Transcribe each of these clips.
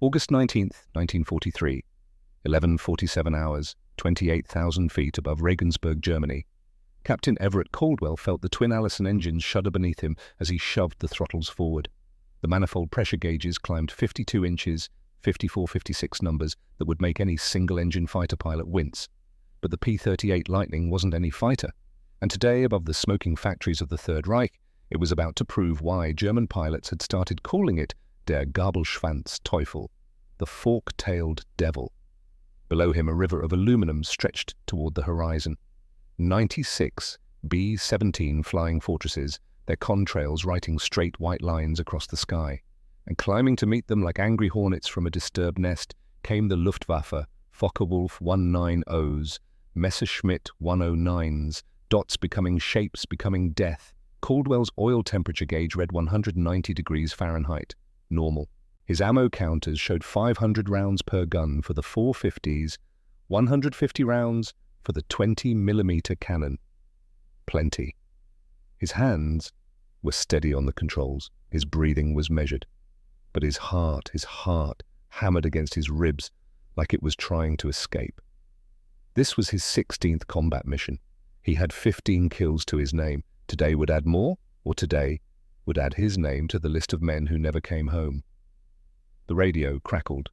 August 19th, 1943, 11:47 hours, 28,000 feet above Regensburg, Germany. Captain Everett Caldwell felt the twin Allison engines shudder beneath him as he shoved the throttles forward. The manifold pressure gauges climbed 52 inches, 54-56 numbers that would make any single-engine fighter pilot wince. But the P-38 Lightning wasn't any fighter, and today, above the smoking factories of the Third Reich, it was about to prove why German pilots had started calling it der Gabelschwanz Teufel, the fork-tailed devil. Below him, a river of aluminum stretched toward the horizon. 96 B-17 flying fortresses, their contrails writing straight white lines across the sky. And climbing to meet them like angry hornets from a disturbed nest came the Luftwaffe, Focke-Wulf 190s, Messerschmitt 109s, dots becoming shapes, becoming death. Caldwell's oil temperature gauge read 190 degrees Fahrenheit, normal. His ammo counters showed 500 rounds per gun for the 450s, 150 rounds for the 20mm cannon. Plenty. His hands were steady on the controls. His breathing was measured. But his heart hammered against his ribs like it was trying to escape. This was his 16th combat mission. He had 15 kills to his name. Today would add more, or today would add his name to the list of men who never came home. The radio crackled.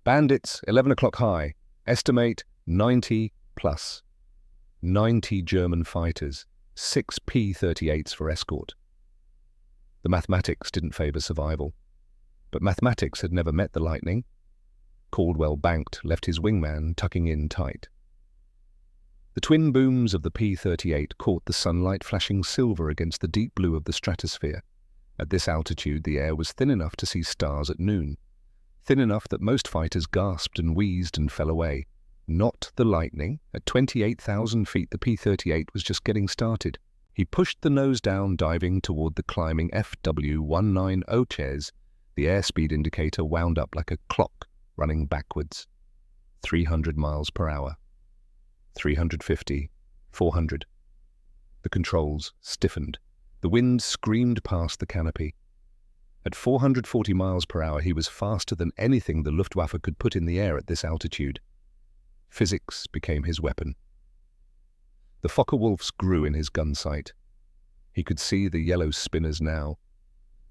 Bandits, 11 o'clock high. Estimate 90 plus. 90 German fighters, 6 P-38s for escort. The mathematics didn't favor survival. But mathematics had never met the Lightning. Caldwell banked, left his wingman tucking in tight. The twin booms of the P-38 caught the sunlight flashing silver against the deep blue of the stratosphere. At this altitude, the air was thin enough to see stars at noon. Thin enough that most fighters gasped and wheezed and fell away. Not the Lightning. At 28,000 feet, the P-38 was just getting started. He pushed the nose down, diving toward the climbing FW190s. The airspeed indicator wound up like a clock running backwards. 300 miles per hour. 350, 400. The controls stiffened. The wind screamed past the canopy. At 440 miles per hour, he was faster than anything the Luftwaffe could put in the air at this altitude. Physics became his weapon. The Focke-Wulfs grew in his gun sight. He could see the yellow spinners now,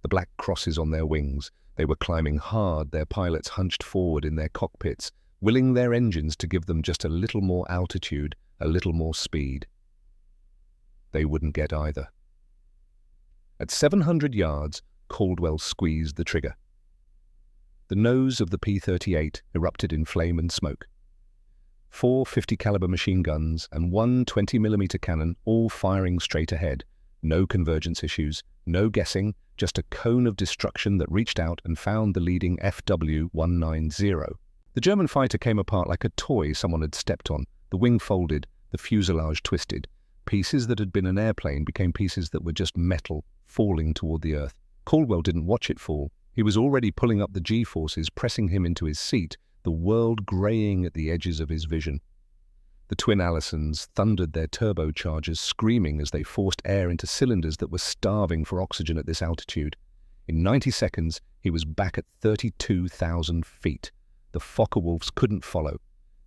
the black crosses on their wings. They were climbing hard, their pilots hunched forward in their cockpits, willing their engines to give them just a little more altitude, a little more speed. They wouldn't get either. At 700 yards, Caldwell squeezed the trigger. The nose of the P-38 erupted in flame and smoke. 4 50-caliber machine guns and 1 20mm cannon, all firing straight ahead. No convergence issues, no guessing, just a cone of destruction that reached out and found the leading FW190. The German fighter came apart like a toy someone had stepped on. The wing folded, the fuselage twisted. Pieces that had been an airplane became pieces that were just metal, falling toward the earth. Caldwell didn't watch it fall. He was already pulling up the G-forces, pressing him into his seat, the world graying at the edges of his vision. The twin Allisons thundered their turbochargers, screaming as they forced air into cylinders that were starving for oxygen at this altitude. In 90 seconds, he was back at 32,000 feet. The Focke-Wulfs couldn't follow.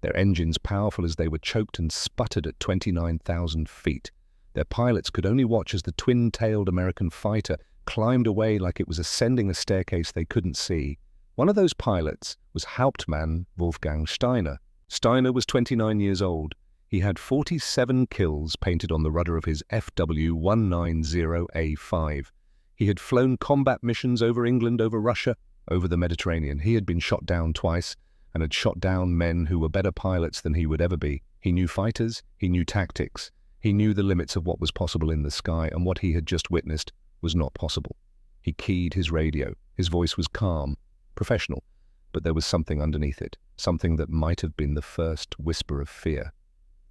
Their engines, powerful as they were, choked and sputtered at 29,000 feet. Their pilots could only watch as the twin-tailed American fighter climbed away like it was ascending a staircase they couldn't see. One of those pilots was Hauptmann Wolfgang Steiner. Steiner was 29 years old. He had 47 kills painted on the rudder of his FW190A5. He had flown combat missions over England, over Russia, over the Mediterranean. He had been shot down twice and had shot down men who were better pilots than he would ever be. He knew fighters, he knew tactics, he knew the limits of what was possible in the sky, and what he had just witnessed was not possible. He keyed his radio. His voice was calm, professional, but there was something underneath it, something that might have been the first whisper of fear.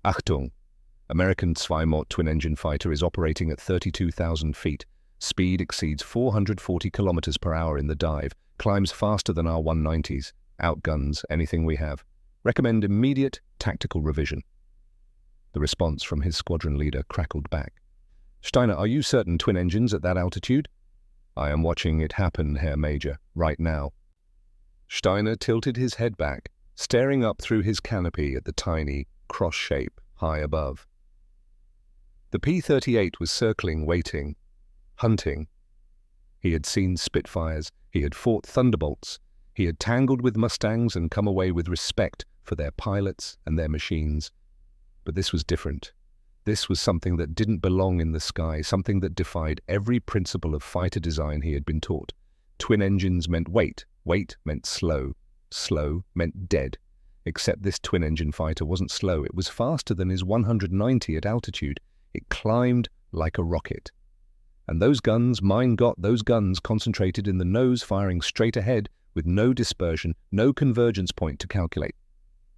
Achtung! American Zweimot twin-engine fighter is operating at 32,000 feet. Speed exceeds 440 kilometers per hour in the dive, climbs faster than our 190s, outguns anything we have. Recommend immediate tactical revision. The response from his squadron leader crackled back. Steiner, are you certain twin engines at that altitude? I am watching it happen, Herr Major, right now. Steiner tilted his head back, staring up through his canopy at the tiny cross shape high above. The P-38 was circling, waiting, hunting. He had seen Spitfires, he had fought Thunderbolts, he had tangled with Mustangs and come away with respect for their pilots and their machines. But this was different. This was something that didn't belong in the sky, something that defied every principle of fighter design he had been taught. Twin engines meant wait, wait meant slow, slow meant dead. Except this twin-engine fighter wasn't slow, it was faster than his 190 at altitude. It climbed like a rocket. And those guns, those guns concentrated in the nose, firing straight ahead with no dispersion, no convergence point to calculate.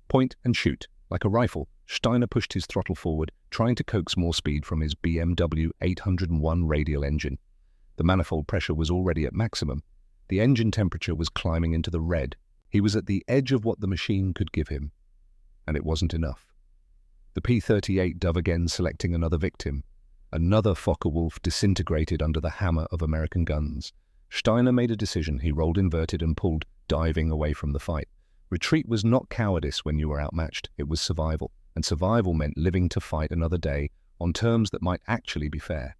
Point and shoot. Like a rifle, Steiner pushed his throttle forward, trying to coax more speed from his BMW 801 radial engine. The manifold pressure was already at maximum. The engine temperature was climbing into the red. He was at the edge of what the machine could give him. And it wasn't enough. The P-38 dove again, selecting another victim. Another Focke-Wulf disintegrated under the hammer of American guns. Steiner made a decision. He rolled inverted and pulled, diving away from the fight. Retreat was not cowardice when you were outmatched. It was survival. And survival meant living to fight another day on terms that might actually be fair.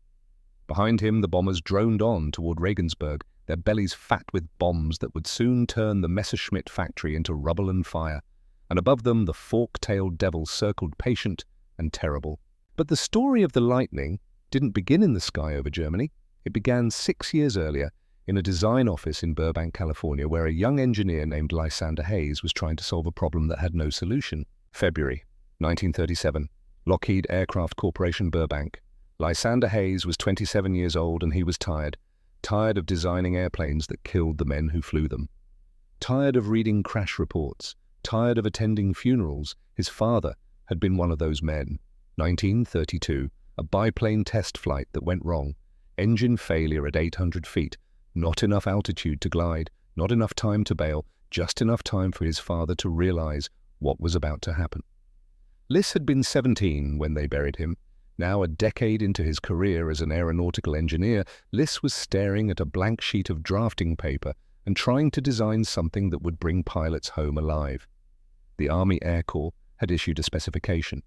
Behind him, the bombers droned on toward Regensburg, their bellies fat with bombs that would soon turn the Messerschmitt factory into rubble and fire. And above them, the fork-tailed devil circled patient and terrible. But the story of the lightning didn't begin in the sky over Germany. It began 6 years earlier in a design office in Burbank, California, where a young engineer named Lysander Hayes was trying to solve a problem that had no solution. February 1937, Lockheed Aircraft Corporation, Burbank. Lysander Hayes was 27 years old and he was tired of designing airplanes that killed the men who flew them. Tired of reading crash reports, tired of attending funerals. His father had been one of those men. 1932, a biplane test flight that went wrong. Engine failure at 800 feet. Not enough altitude to glide, not enough time to bail, just enough time for his father to realize what was about to happen. Lys had been 17 when they buried him. Now, a decade into his career as an aeronautical engineer, Lys was staring at a blank sheet of drafting paper and trying to design something that would bring pilots home alive. The Army Air Corps had issued a specification.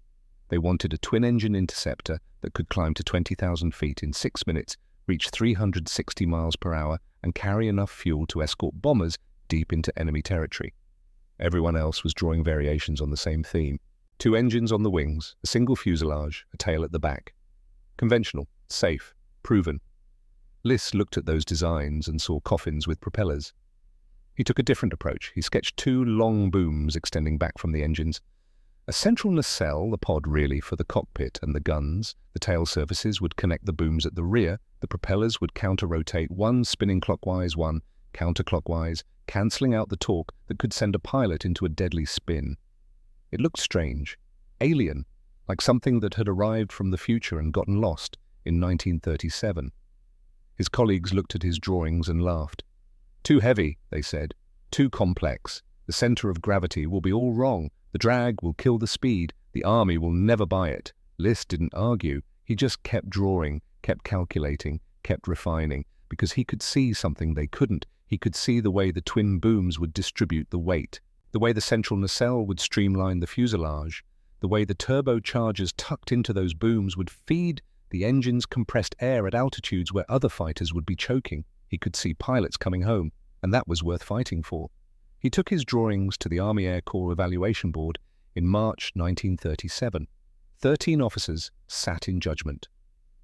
They wanted a twin-engine interceptor that could climb to 20,000 feet in 6 minutes, reach 360 miles per hour, and carry enough fuel to escort bombers deep into enemy territory. Everyone else was drawing variations on the same theme. 2 engines on the wings, a single fuselage, a tail at the back. Conventional, safe, proven. Lys looked at those designs and saw coffins with propellers. He took a different approach. He sketched 2 long booms extending back from the engines. A central nacelle, the pod really, for the cockpit and the guns. The tail surfaces would connect the booms at the rear. The propellers would counter-rotate, one spinning clockwise, one counterclockwise, cancelling out the torque that could send a pilot into a deadly spin. It looked strange, alien, like something that had arrived from the future and gotten lost in 1937. His colleagues looked at his drawings and laughed. Too heavy, they said. Too complex. The center of gravity will be all wrong. The drag will kill the speed. The army will never buy it. Lys didn't argue. He just kept drawing, kept calculating, kept refining, because he could see something they couldn't. He could see the way the twin booms would distribute the weight, the way the central nacelle would streamline the fuselage, the way the turbochargers tucked into those booms would feed the engine's compressed air at altitudes where other fighters would be choking. He could see pilots coming home, and that was worth fighting for. He took his drawings to the Army Air Corps Evaluation Board in March 1937. 13 officers sat in judgment.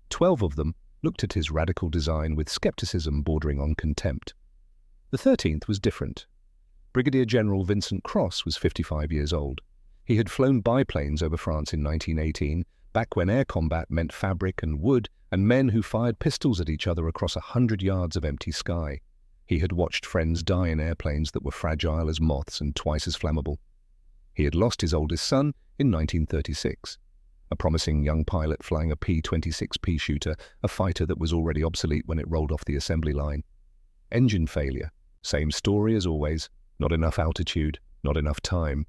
12 of them looked at his radical design with skepticism bordering on contempt. The 13th was different. Brigadier General Vincent Cross was 55 years old. He had flown biplanes over France in 1918, back when air combat meant fabric and wood and men who fired pistols at each other across 100 yards of empty sky. He had watched friends die in airplanes that were fragile as moths and twice as flammable. He had lost his oldest son in 1936, a promising young pilot flying a P-26 shooter, a fighter that was already obsolete when it rolled off the assembly line. Engine failure. Same story as always. Not enough altitude, not enough time.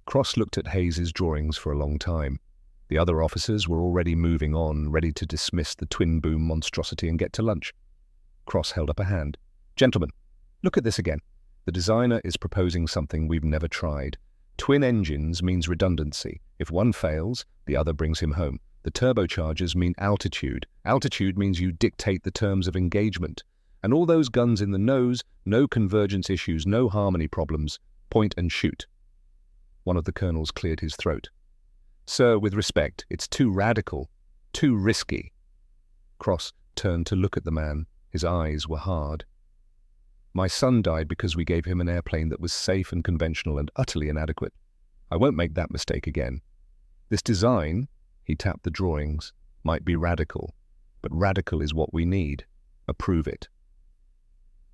Cross looked at Hayes's drawings for a long time. The other officers were already moving on, ready to dismiss the twin-boom monstrosity and get to lunch. Cross held up a hand. "Gentlemen, look at this again. The designer is proposing something we've never tried. Twin engines means redundancy. If one fails, the other brings him home. The turbochargers mean altitude. Altitude means you dictate the terms of engagement. And all those guns in the nose, no convergence issues, no harmony problems. Point and shoot. One of the colonels cleared his throat. Sir, with respect, it's too radical, too risky. Cross turned to look at the man. His eyes were hard. My son died because we gave him an airplane that was safe and conventional and utterly inadequate. I won't make that mistake again. This design, he tapped the drawings, might be radical, but radical is what we need. Approve it.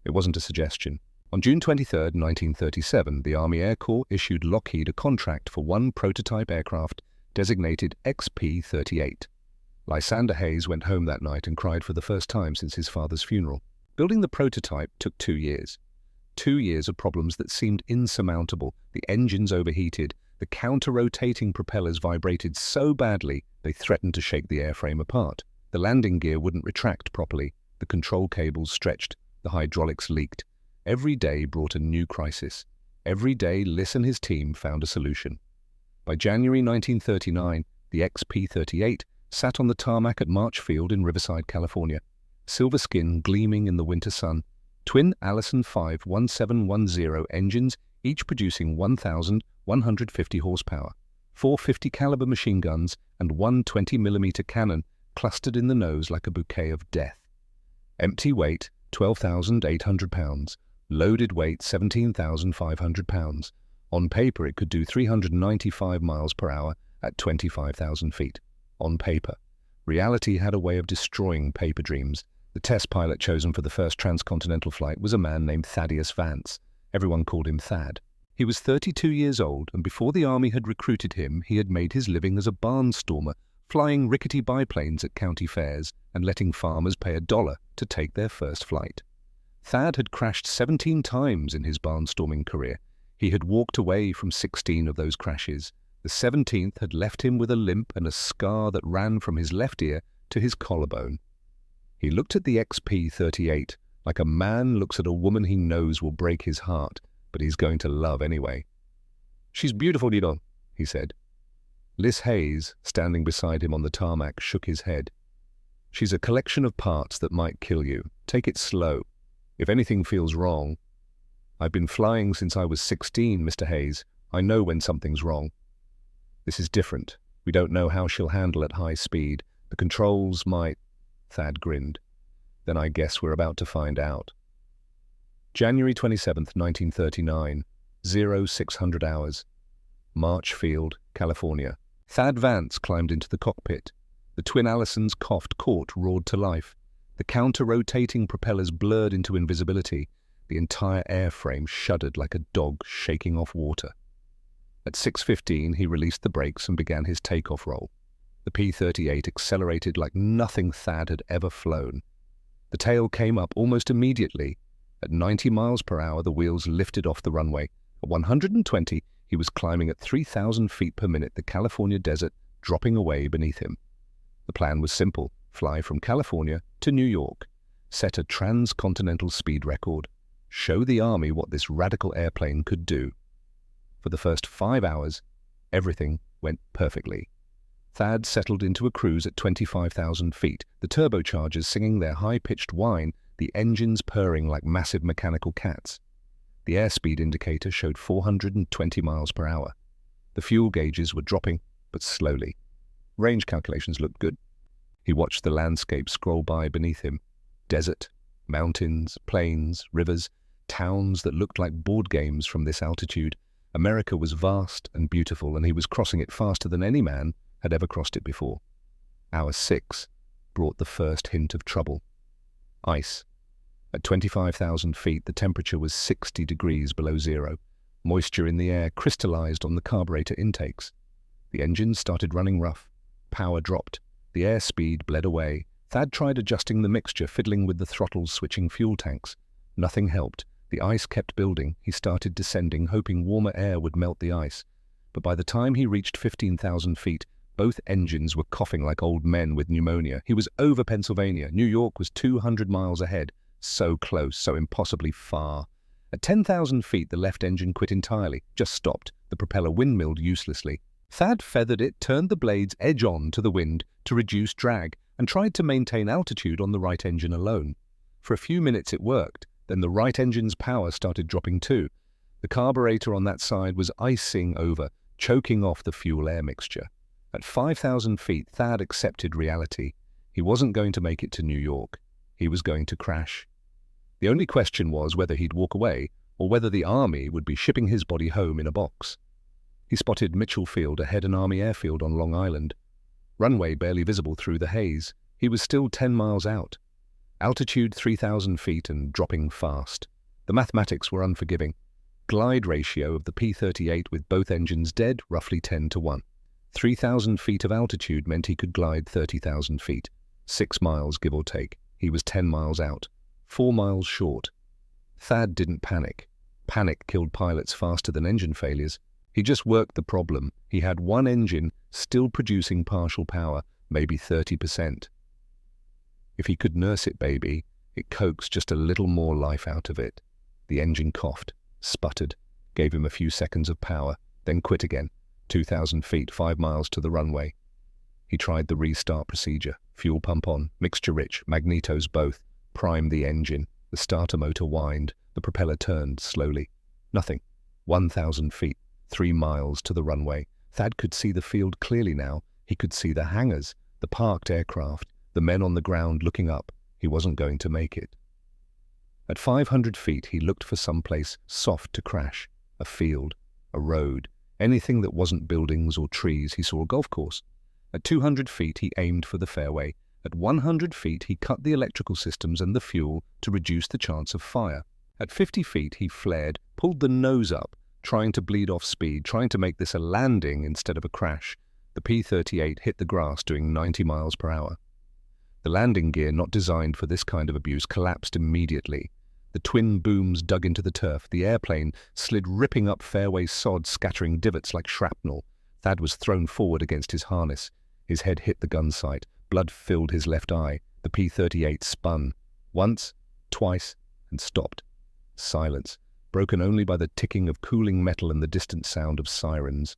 It wasn't a suggestion. On June 23, 1937, the Army Air Corps issued Lockheed a contract for one prototype aircraft designated XP-38. Lysander Hayes went home that night and cried for the first time since his father's funeral. Building the prototype took 2 years. 2 years of problems that seemed insurmountable. The engines overheated. The counter-rotating propellers vibrated so badly they threatened to shake the airframe apart. The landing gear wouldn't retract properly. The control cables stretched. The hydraulics leaked. Every day brought a new crisis. Every day Liss and his team found a solution. By January 1939, the XP-38 sat on the tarmac at March Field in Riverside, California. Silver skin gleaming in the winter sun. Twin Allison 5-1710 engines, each producing 1,150 horsepower. 4 50 caliber machine guns and one 20mm cannon clustered in the nose like a bouquet of death. Empty weight, 12,800 pounds. Loaded weight, 17,500 pounds. On paper, it could do 395 miles per hour at 25,000 feet. On paper. Reality had a way of destroying paper dreams. The test pilot chosen for the first transcontinental flight was a man named Thaddeus Vance. Everyone called him Thad. He was 32 years old, and before the Army had recruited him, he had made his living as a barnstormer, flying rickety biplanes at county fairs and letting farmers pay $1 to take their first flight. Thad had crashed 17 times in his barnstorming career. He had walked away from 16 of those crashes. The 17th had left him with a limp and a scar that ran from his left ear to his collarbone. He looked at the XP-38 like a man looks at a woman he knows will break his heart, but he's going to love anyway. "She's beautiful, you know," he said. Liss Hayes, standing beside him on the tarmac, shook his head. "She's a collection of parts that might kill you. Take it slow. If anything feels wrong..." "I've been flying since I was 16, Mr. Hayes. I know when something's wrong." "This is different. We don't know how she'll handle at high speed. The controls might..." Thad grinned. "Then I guess we're about to find out." January 27th, 1939, 0600 hours. March Field, California. Thad Vance climbed into the cockpit. The twin Allisons coughed, roared to life. The counter-rotating propellers blurred into invisibility. The entire airframe shuddered like a dog shaking off water. At 6:15, he released the brakes and began his takeoff roll. The P-38 accelerated like nothing Thad had ever flown. The tail came up almost immediately. At 90 miles per hour, the wheels lifted off the runway. At 120, he was climbing at 3,000 feet per minute, the California desert dropping away beneath him. The plan was simple: fly from California to New York, set a transcontinental speed record, show the Army what this radical airplane could do. For the first 5 hours, everything went perfectly. Thad settled into a cruise at 25,000 feet, the turbochargers singing their high-pitched whine, the engines purring like massive mechanical cats. The airspeed indicator showed 420 miles per hour. The fuel gauges were dropping, but slowly. Range calculations looked good. He watched the landscape scroll by beneath him. Desert, mountains, plains, rivers, towns that looked like board games from this altitude. America was vast and beautiful, and he was crossing it faster than any man had ever crossed it before. Hour 6 brought the first hint of trouble. Ice. At 25,000 feet, the temperature was 60 degrees below zero. Moisture in the air crystallized on the carburetor intakes. The engines started running rough. Power dropped. The airspeed bled away. Thad tried adjusting the mixture, fiddling with the throttles, switching fuel tanks. Nothing helped. The ice kept building. He started descending, hoping warmer air would melt the ice. But by the time he reached 15,000 feet, both engines were coughing like old men with pneumonia. He was over Pennsylvania. New York was 200 miles ahead. So close, so impossibly far. At 10,000 feet, the left engine quit entirely, just stopped. The propeller windmilled uselessly. Thad feathered it, turned the blades edge on to the wind to reduce drag, and tried to maintain altitude on the right engine alone. For a few minutes it worked, then the right engine's power started dropping too. The carburetor on that side was icing over, choking off the fuel-air mixture. At 5,000 feet, Thad accepted reality. He wasn't going to make it to New York. He was going to crash. The only question was whether he'd walk away or whether the Army would be shipping his body home in a box. He spotted Mitchell Field ahead, an Army airfield on Long Island. Runway barely visible through the haze. He was still 10 miles out. Altitude 3,000 feet and dropping fast. The mathematics were unforgiving. Glide ratio of the P-38 with both engines dead, roughly 10-1. 3,000 feet of altitude meant he could glide 30,000 feet. 6 miles, give or take. He was 10 miles out. 4 miles short. Thad didn't panic. Panic killed pilots faster than engine failures. He just worked the problem. He had one engine still producing partial power, maybe 30%. If he could nurse it, baby, it coaxed just a little more life out of it. The engine coughed, sputtered, gave him a few seconds of power, then quit again. 2,000 feet, 5 miles to the runway. He tried the restart procedure. Fuel pump on, mixture rich, magnetos both. Primed the engine. The starter motor whined. The propeller turned slowly. Nothing. 1,000 feet, 3 miles to the runway. Thad could see the field clearly now. He could see the hangars, the parked aircraft, the men on the ground looking up. He wasn't going to make it. At 500 feet, he looked for some place soft to crash. A field, a road, anything that wasn't buildings or trees. He saw a golf course. At 200 feet, he aimed for the fairway. At 100 feet, he cut the electrical systems and the fuel to reduce the chance of fire. At 50 feet, he flared, pulled the nose up, trying to bleed off speed, trying to make this a landing instead of a crash. The P-38 hit the grass doing 90 miles per hour. The landing gear, not designed for this kind of abuse, collapsed immediately. The twin booms dug into the turf. The airplane slid ripping up fairway sod, scattering divots like shrapnel. Thad was thrown forward against his harness. His head hit the gun sight. Blood filled his left eye. The P-38 spun. Once, twice, and stopped. Silence, broken only by the ticking of cooling metal and the distant sound of sirens.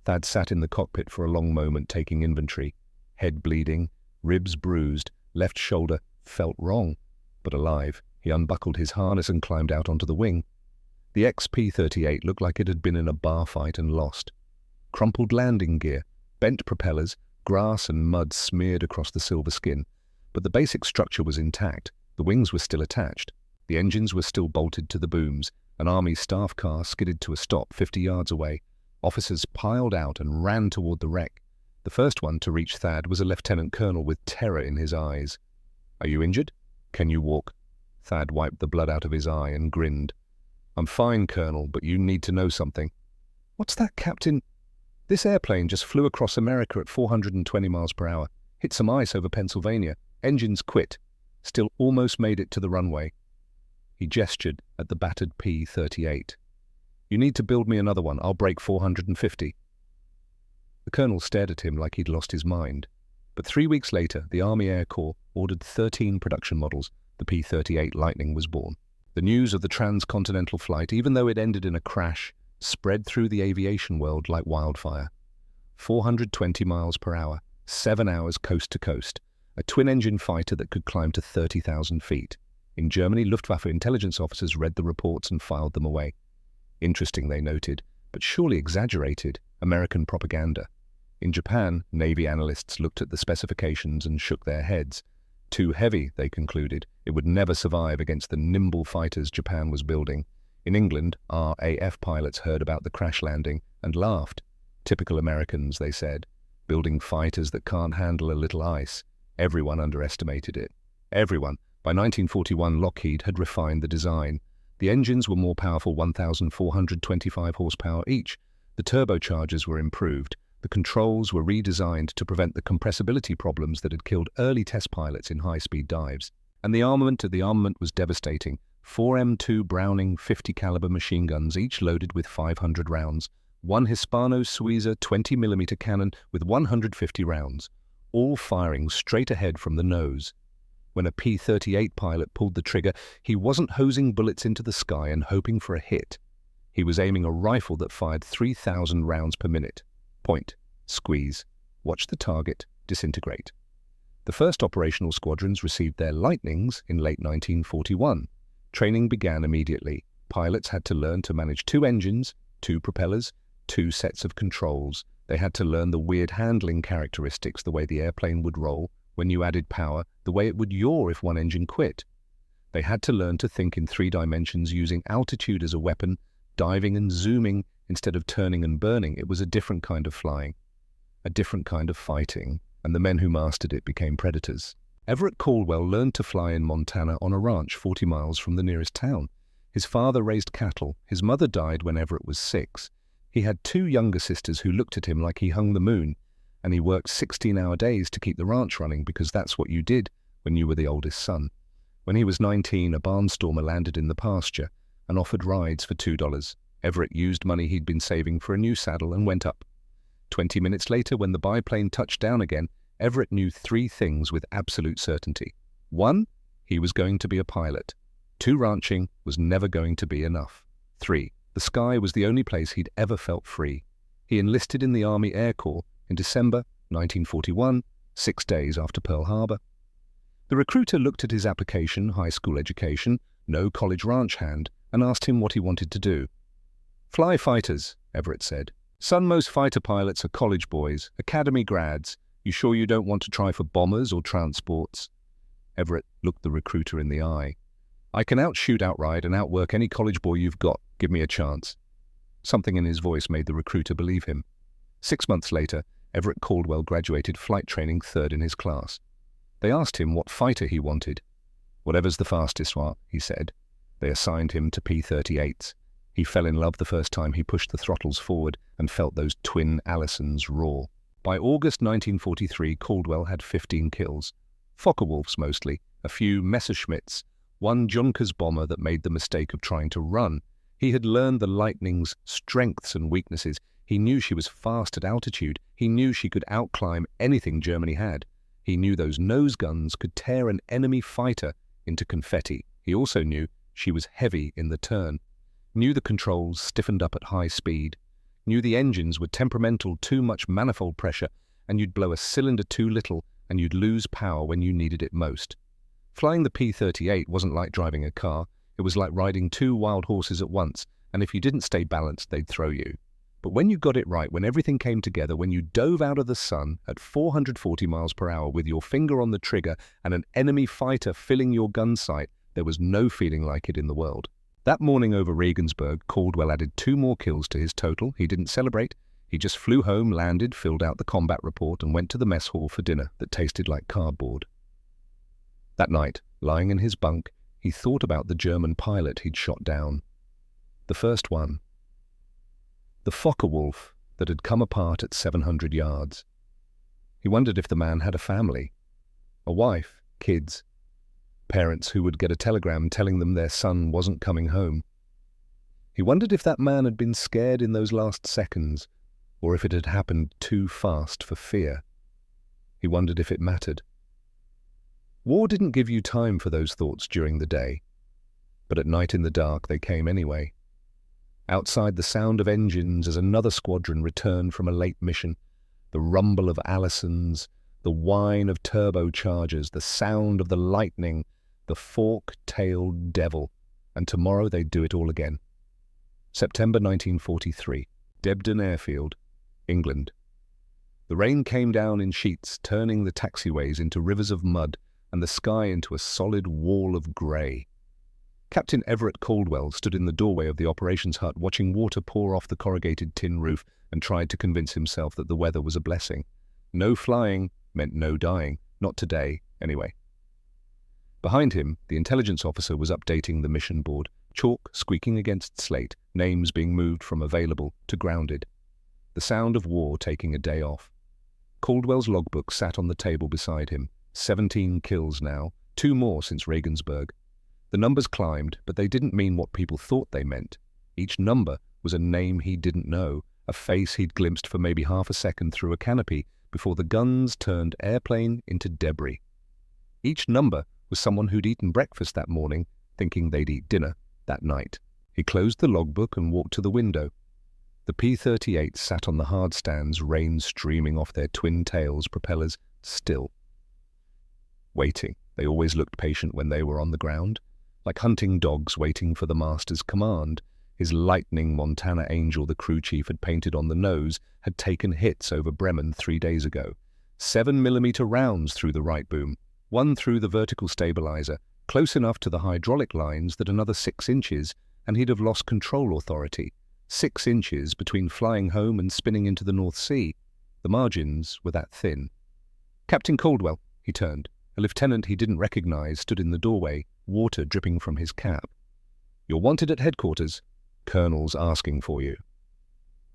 Thad sat in the cockpit for a long moment, taking inventory. Head bleeding, ribs bruised, left shoulder felt wrong, but alive. He unbuckled his harness and climbed out onto the wing. The ex-P-38 looked like it had been in a bar fight and lost. Crumpled landing gear, bent propellers, grass and mud smeared across the silver skin. But the basic structure was intact. The wings were still attached. The engines were still bolted to the booms. An Army staff car skidded to a stop 50 yards away. Officers piled out and ran toward the wreck. The first one to reach Thad was a lieutenant colonel with terror in his eyes. "Are you injured? Can you walk?" Thad wiped the blood out of his eye and grinned. "I'm fine, Colonel, but you need to know something." "What's that, Captain?" "This airplane just flew across America at 420 miles per hour, hit some ice over Pennsylvania, engines quit, still almost made it to the runway." He gestured at the battered P-38. "You need to build me another one. I'll break 450. The colonel stared at him like he'd lost his mind. But 3 weeks later, the Army Air Corps ordered 13 production models. The P-38 Lightning was born. The news of the transcontinental flight, even though it ended in a crash, spread through the aviation world like wildfire. 420 miles per hour, 7 hours coast to coast, a twin-engine fighter that could climb to 30,000 feet. In Germany, Luftwaffe intelligence officers read the reports and filed them away. Interesting, they noted, but surely exaggerated, American propaganda. In Japan, Navy analysts looked at the specifications and shook their heads. Too heavy, they concluded. It would never survive against the nimble fighters Japan was building. In England, RAF pilots heard about the crash landing and laughed. Typical Americans, they said, building fighters that can't handle a little ice. Everyone underestimated it. Everyone. By 1941, Lockheed had refined the design. The engines were more powerful, 1,425 horsepower each. The turbochargers were improved. The controls were redesigned to prevent the compressibility problems that had killed early test pilots in high-speed dives. And the armament was devastating. 4 M2 Browning 50 caliber machine guns, each loaded with 500 rounds. One Hispano-Suiza 20mm cannon with 150 rounds, all firing straight ahead from the nose. When a P-38 pilot pulled the trigger, he wasn't hosing bullets into the sky and hoping for a hit. He was aiming a rifle that fired 3,000 rounds per minute. Point, squeeze, watch the target disintegrate. The first operational squadrons received their lightnings in late 1941. Training began immediately. Pilots had to learn to manage 2 engines, 2 propellers, 2 sets of controls. They had to learn the weird handling characteristics, the way the airplane would roll when you added power, the way it would yaw if one engine quit. They had to learn to think in 3 dimensions using altitude as a weapon, diving and zooming instead of turning and burning. It was a different kind of flying, a different kind of fighting, and the men who mastered it became predators. Everett Caldwell learned to fly in Montana on a ranch 40 miles from the nearest town. His father raised cattle. His mother died when Everett was 6. He had 2 younger sisters who looked at him like he hung the moon, and he worked 16-hour days to keep the ranch running because that's what you did when you were the oldest son. When he was 19, a barnstormer landed in the pasture and offered rides for $2. Everett used money he'd been saving for a new saddle and went up. 20 minutes later, when the biplane touched down again, Everett knew 3 things with absolute certainty. 1, he was going to be a pilot. 2, ranching was never going to be enough. 3, the sky was the only place he'd ever felt free. He enlisted in the Army Air Corps in December 1941, 6 days after Pearl Harbor. The recruiter looked at his application, high school education, no college ranch hand, and asked him what he wanted to do. "Fly fighters," Everett said. "Son, most fighter pilots are college boys, academy grads. You sure you don't want to try for bombers or transports?" Everett looked the recruiter in the eye. "I can outshoot, outride, and outwork any college boy you've got. Give me a chance." Something in his voice made the recruiter believe him. 6 months later, Everett Caldwell graduated flight training 3rd in his class. They asked him what fighter he wanted. "Whatever's the fastest one," he said. They assigned him to P-38s. He fell in love the first time he pushed the throttles forward and felt those twin Allisons roar. By August 1943, Caldwell had 15 kills. Focke-Wulfs mostly, a few Messerschmitts, 1 Junkers bomber that made the mistake of trying to run. He had learned the Lightning's strengths and weaknesses. He knew she was fast at altitude. He knew she could outclimb anything Germany had. He knew those nose guns could tear an enemy fighter into confetti. He also knew she was heavy in the turn. Knew the controls stiffened up at high speed. Knew the engines were temperamental, too much manifold pressure, and you'd blow a cylinder too little and you'd lose power when you needed it most. Flying the P-38 wasn't like driving a car. It was like riding 2 wild horses at once, and if you didn't stay balanced, they'd throw you. But when you got it right, when everything came together, when you dove out of the sun at 440 miles per hour with your finger on the trigger and an enemy fighter filling your gun sight, there was no feeling like it in the world. That morning over Regensburg, Caldwell added 2 more kills to his total. He didn't celebrate. He just flew home, landed, filled out the combat report, and went to the mess hall for dinner that tasted like cardboard. That night, lying in his bunk, he thought about the German pilot he'd shot down. The first one. The Focke-Wulf that had come apart at 700 yards. He wondered if the man had a family, a wife, kids, parents who would get a telegram telling them their son wasn't coming home. He wondered if that man had been scared in those last seconds, or if it had happened too fast for fear. He wondered if it mattered. War didn't give you time for those thoughts during the day, but at night in the dark they came anyway. Outside, the sound of engines as another squadron returned from a late mission, the rumble of Allisons, the whine of turbochargers, the sound of the lightning, the fork-tailed devil, and tomorrow they'd do it all again. September 1943, Debden Airfield, England. The rain came down in sheets, turning the taxiways into rivers of mud and the sky into a solid wall of grey. Captain Everett Caldwell stood in the doorway of the operations hut watching water pour off the corrugated tin roof and tried to convince himself that the weather was a blessing. No flying meant no dying, not today, anyway. Behind him, the intelligence officer was updating the mission board, chalk squeaking against slate, names being moved from available to grounded. The sound of war taking a day off. Caldwell's logbook sat on the table beside him. 17 kills now, 2 more since Regensburg. The numbers climbed, but they didn't mean what people thought they meant. Each number was a name he didn't know, a face he'd glimpsed for maybe half a second through a canopy before the guns turned airplane into debris. Each number was someone who'd eaten breakfast that morning, thinking they'd eat dinner that night. He closed the logbook and walked to the window. The P-38 sat on the hard stands, rain streaming off their twin tails, propellers still. Waiting. They always looked patient when they were on the ground, like hunting dogs waiting for the master's command. His lightning Montana Angel, the crew chief had painted on the nose, had taken hits over Bremen 3 days ago. 7mm rounds through the right boom, one through the vertical stabilizer, close enough to the hydraulic lines that another 6 inches, and he'd have lost control authority. 6 inches between flying home and spinning into the North Sea. The margins were that thin. "Captain Caldwell," he turned. A lieutenant he didn't recognize stood in the doorway, water dripping from his cap. "You're wanted at headquarters. Colonel's asking for you."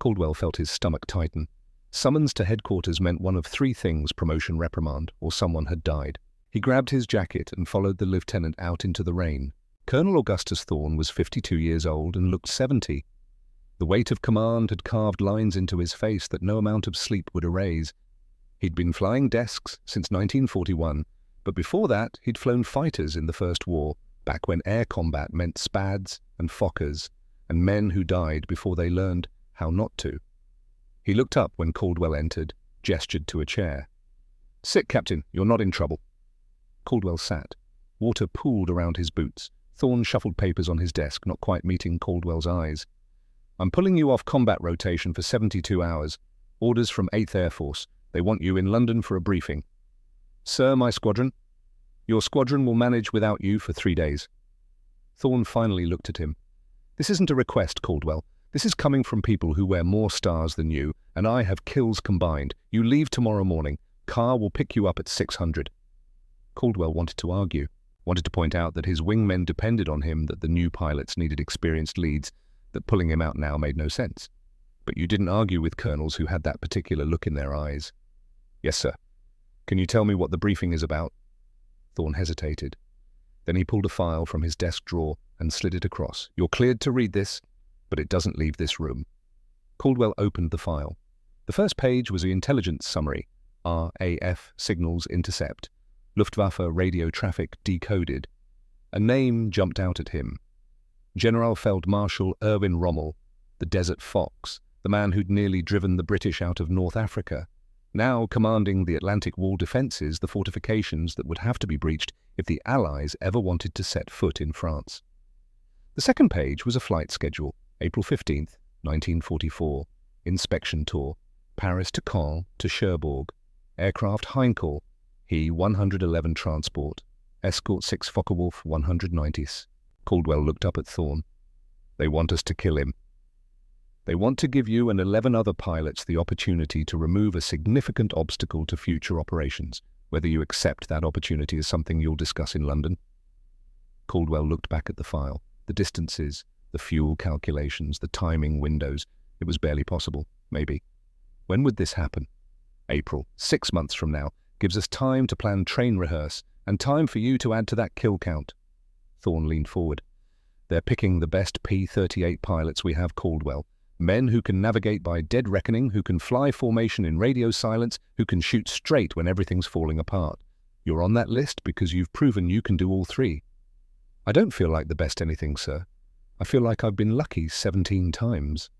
Caldwell felt his stomach tighten. Summons to headquarters meant one of 3 things: promotion, reprimand, or someone had died. He grabbed his jacket and followed the lieutenant out into the rain. Colonel Augustus Thorne was 52 years old and looked 70. The weight of command had carved lines into his face that no amount of sleep would erase. He'd been flying desks since 1941, but before that he'd flown fighters in the First War, back when air combat meant Spads and Fokkers, and men who died before they learned how not to. He looked up when Caldwell entered, gestured to a chair. "Sit, Captain, you're not in trouble." Caldwell sat. Water pooled around his boots. Thorne shuffled papers on his desk, not quite meeting Caldwell's eyes. "I'm pulling you off combat rotation for 72 hours. Orders from 8th Air Force. They want you in London for a briefing." "Sir, my squadron?" "Your squadron will manage without you for 3 days." Thorne finally looked at him. "This isn't a request, Caldwell. This is coming from people who wear more stars than you, and I have kills combined. You leave tomorrow morning. Car will pick you up at 600. Caldwell wanted to argue, wanted to point out that his wingmen depended on him, that the new pilots needed experienced leads, that pulling him out now made no sense. But you didn't argue with colonels who had that particular look in their eyes. "Yes, sir. Can you tell me what the briefing is about?" Thorne hesitated. Then he pulled a file from his desk drawer and slid it across. "You're cleared to read this, but it doesn't leave this room." Caldwell opened the file. The first page was the intelligence summary. RAF signals intercept. Luftwaffe radio traffic decoded. A name jumped out at him. General Marshal Erwin Rommel, the Desert Fox, the man who'd nearly driven the British out of North Africa, now commanding the Atlantic Wall defences, the fortifications that would have to be breached if the Allies ever wanted to set foot in France. The second page was a flight schedule. April 15th, 1944. Inspection tour. Paris to Caen to Cherbourg. Aircraft Heinkel. He 111 transport. Escort 6 Focke-Wulf 190s. Caldwell looked up at Thorne. "They want us to kill him. They want to give you and 11 other pilots the opportunity to remove a significant obstacle to future operations. Whether you accept that opportunity is something you'll discuss in London." Caldwell looked back at the file. The distances, the fuel calculations, the timing windows. It was barely possible, maybe. When would this happen? April, 6 months from now, gives us time to plan train rehearse, and time for you to add to that kill count. Thorne leaned forward. "They're picking the best P-38 pilots we have, Caldwell. Men who can navigate by dead reckoning, who can fly formation in radio silence, who can shoot straight when everything's falling apart. You're on that list because you've proven you can do all 3. "I don't feel like the best anything, sir. I feel like I've been lucky 17 times.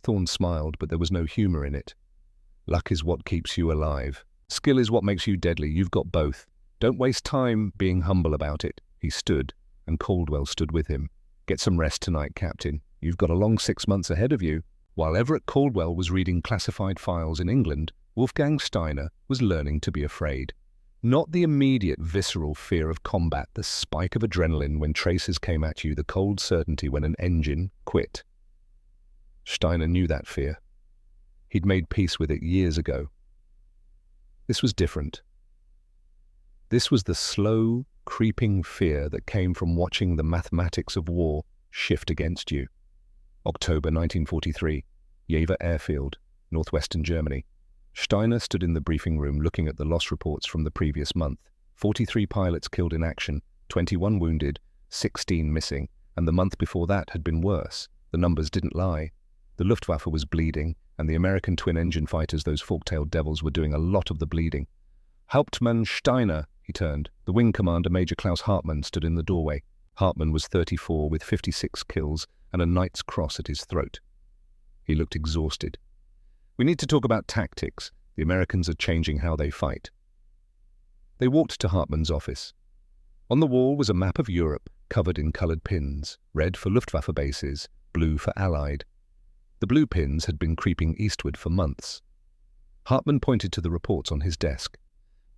Thorne smiled, but there was no humour in it. "Luck is what keeps you alive. Skill is what makes you deadly. You've got both. Don't waste time being humble about it." He stood, and Caldwell stood with him. "Get some rest tonight, Captain. You've got a long 6 months ahead of you." While Everett Caldwell was reading classified files in England, Wolfgang Steiner was learning to be afraid. Not the immediate visceral fear of combat, the spike of adrenaline when tracers came at you, the cold certainty when an engine quit. Steiner knew that fear. He'd made peace with it years ago. This was different. This was the slow, creeping fear that came from watching the mathematics of war shift against you. October 1943, Jever Airfield, northwestern Germany. Steiner stood in the briefing room looking at the loss reports from the previous month. 43 pilots killed in action, 21 wounded, 16 missing, and the month before that had been worse. The numbers didn't lie. The Luftwaffe was bleeding, and the American twin-engine fighters, those fork-tailed devils, were doing a lot of the bleeding. "Hauptmann Steiner," He turned. The wing commander, Major Klaus Hartmann, stood in the doorway. Hartmann was 34 with 56 kills and a Knight's Cross at his throat. He looked exhausted. "We need to talk about tactics. The Americans are changing how they fight." They walked to Hartmann's office. On the wall was a map of Europe, covered in coloured pins, red for Luftwaffe bases, blue for Allied. The blue pins had been creeping eastward for months. Hartmann pointed to the reports on his desk.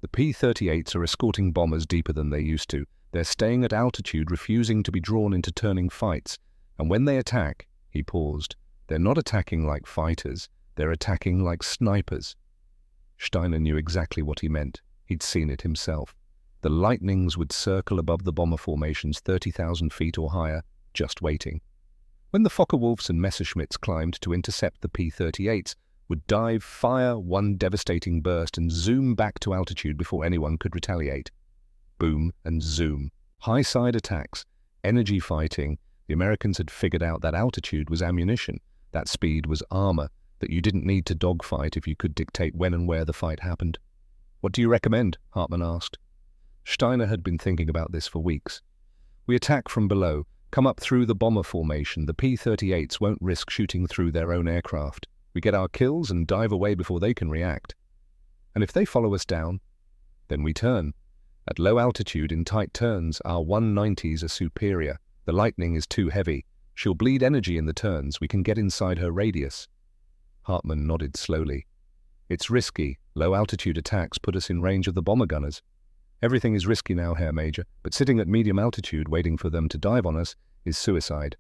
"The P-38s are escorting bombers deeper than they used to. They're staying at altitude, refusing to be drawn into turning fights. And when they attack," he paused, "they're not attacking like fighters, they're attacking like snipers." Steiner knew exactly what he meant. He'd seen it himself. The lightnings would circle above the bomber formations 30,000 feet or higher, just waiting. When the Focke-Wulfs and Messerschmitts climbed to intercept the P-38s, would dive, fire one devastating burst, and zoom back to altitude before anyone could retaliate. Boom and zoom. High-side attacks, energy fighting. The Americans had figured out that altitude was ammunition, that speed was armor, that you didn't need to dogfight if you could dictate when and where the fight happened. "What do you recommend?" Hartmann asked. Steiner had been thinking about this for weeks. "We attack from below, come up through the bomber formation. The P-38s won't risk shooting through their own aircraft. We get our kills and dive away before they can react. And if they follow us down, then we turn. At low altitude, in tight turns, our 190s are superior. The Lightning is too heavy. She'll bleed energy in the turns. We can get inside her radius." Hartmann nodded slowly. "It's risky. Low-altitude attacks put us in range of the bomber gunners. Everything is risky now, Herr Major, but sitting at medium altitude waiting for them to dive on us is suicide."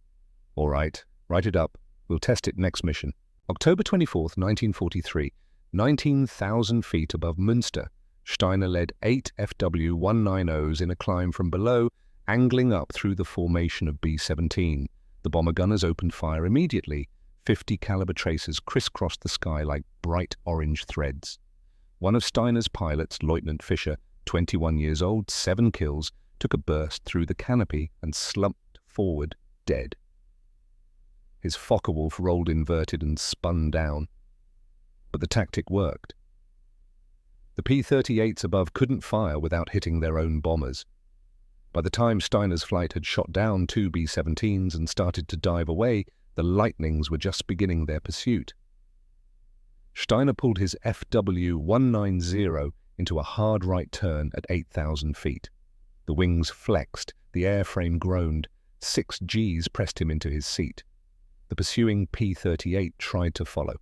"All right, write it up. We'll test it next mission." October 24th, 1943, 19,000 feet above Münster, Steiner led 8 FW-190s in a climb from below, angling up through the formation of B-17. The bomber gunners opened fire immediately. 50 caliber tracers crisscrossed the sky like bright orange threads. One of Steiner's pilots, Lieutenant Fischer, 21 years old, 7 kills, took a burst through the canopy and slumped forward, dead. His Focke-Wulf rolled inverted and spun down. But the tactic worked. The P-38s above couldn't fire without hitting their own bombers. By the time Steiner's flight had shot down 2 B-17s and started to dive away, the Lightnings were just beginning their pursuit. Steiner pulled his FW-190 into a hard right turn at 8,000 feet. The wings flexed, the airframe groaned. 6 Gs pressed him into his seat. The pursuing P-38 tried to follow.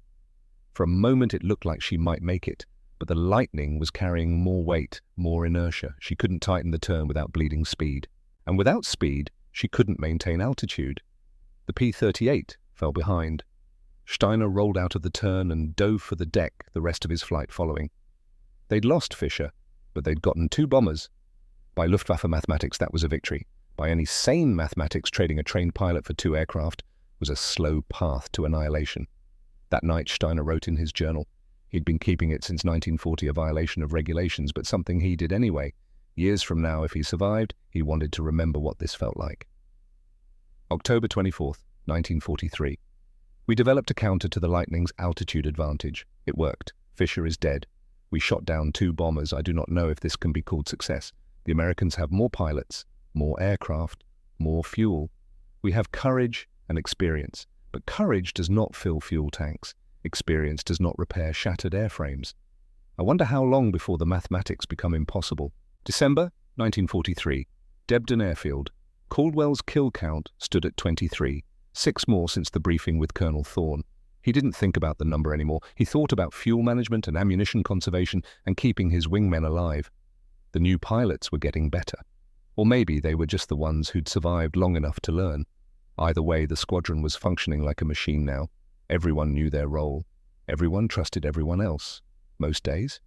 For a moment it looked like she might make it, but the Lightning was carrying more weight, more inertia. She couldn't tighten the turn without bleeding speed. And without speed, she couldn't maintain altitude. The P-38 fell behind. Steiner rolled out of the turn and dove for the deck, the rest of his flight following. They'd lost Fischer, but they'd gotten 2 bombers. By Luftwaffe mathematics, that was a victory. By any sane mathematics, trading a trained pilot for 2 aircraft was a slow path to annihilation. That night, Steiner wrote in his journal. He'd been keeping it since 1940, a violation of regulations, but something he did anyway. Years from now, if he survived, he wanted to remember what this felt like. October 24th, 1943. We developed a counter to the Lightning's altitude advantage. It worked. Fischer is dead. We shot down 2 bombers. I do not know if this can be called success. The Americans have more pilots, more aircraft, more fuel. We have courage and experience, but courage does not fill fuel tanks. Experience does not repair shattered airframes. I wonder how long before the mathematics become impossible. December 1943. Debden Airfield. Caldwell's kill count stood at 23, 6 more since the briefing with Colonel Thorne. He didn't think about the number anymore. He thought about fuel management and ammunition conservation and keeping his wingmen alive. The new pilots were getting better. Or maybe they were just the ones who'd survived long enough to learn. Either way, the squadron was functioning like a machine now. Everyone knew their role. Everyone trusted everyone else. Most days.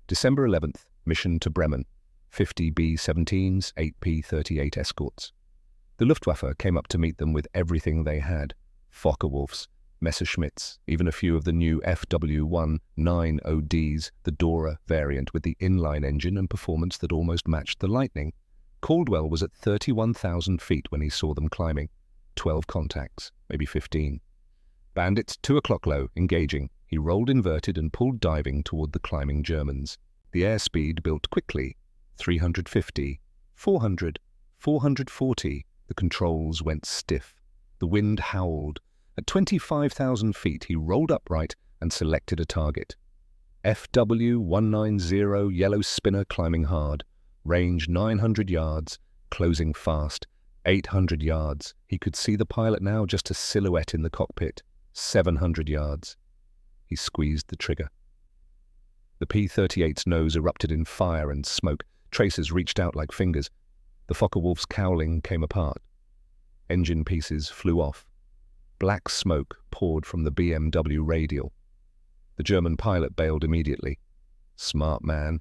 December 11th, mission to Bremen. 50 B-17s, 8 P-38 escorts. The Luftwaffe came up to meet them with everything they had. Focke-Wulfs, Messerschmitts, even a few of the new FW-190Ds, the Dora variant with the inline engine and performance that almost matched the Lightning. Caldwell was at 31,000 feet when he saw them climbing. 12 contacts, maybe 15. Bandits 2 o'clock low, engaging. He rolled inverted and pulled diving toward the climbing Germans. The airspeed built quickly. 350, 400, 440. The controls went stiff. The wind howled. At 25,000 feet, he rolled upright and selected a target. FW190 yellow spinner climbing hard. Range 900 yards, closing fast. 800 yards. He could see the pilot now, just a silhouette in the cockpit. 700 yards. He squeezed the trigger. The P-38's nose erupted in fire and smoke. Tracers reached out like fingers. The Focke-Wulf's cowling came apart. Engine pieces flew off. Black smoke poured from the BMW radial. The German pilot bailed immediately. Smart man.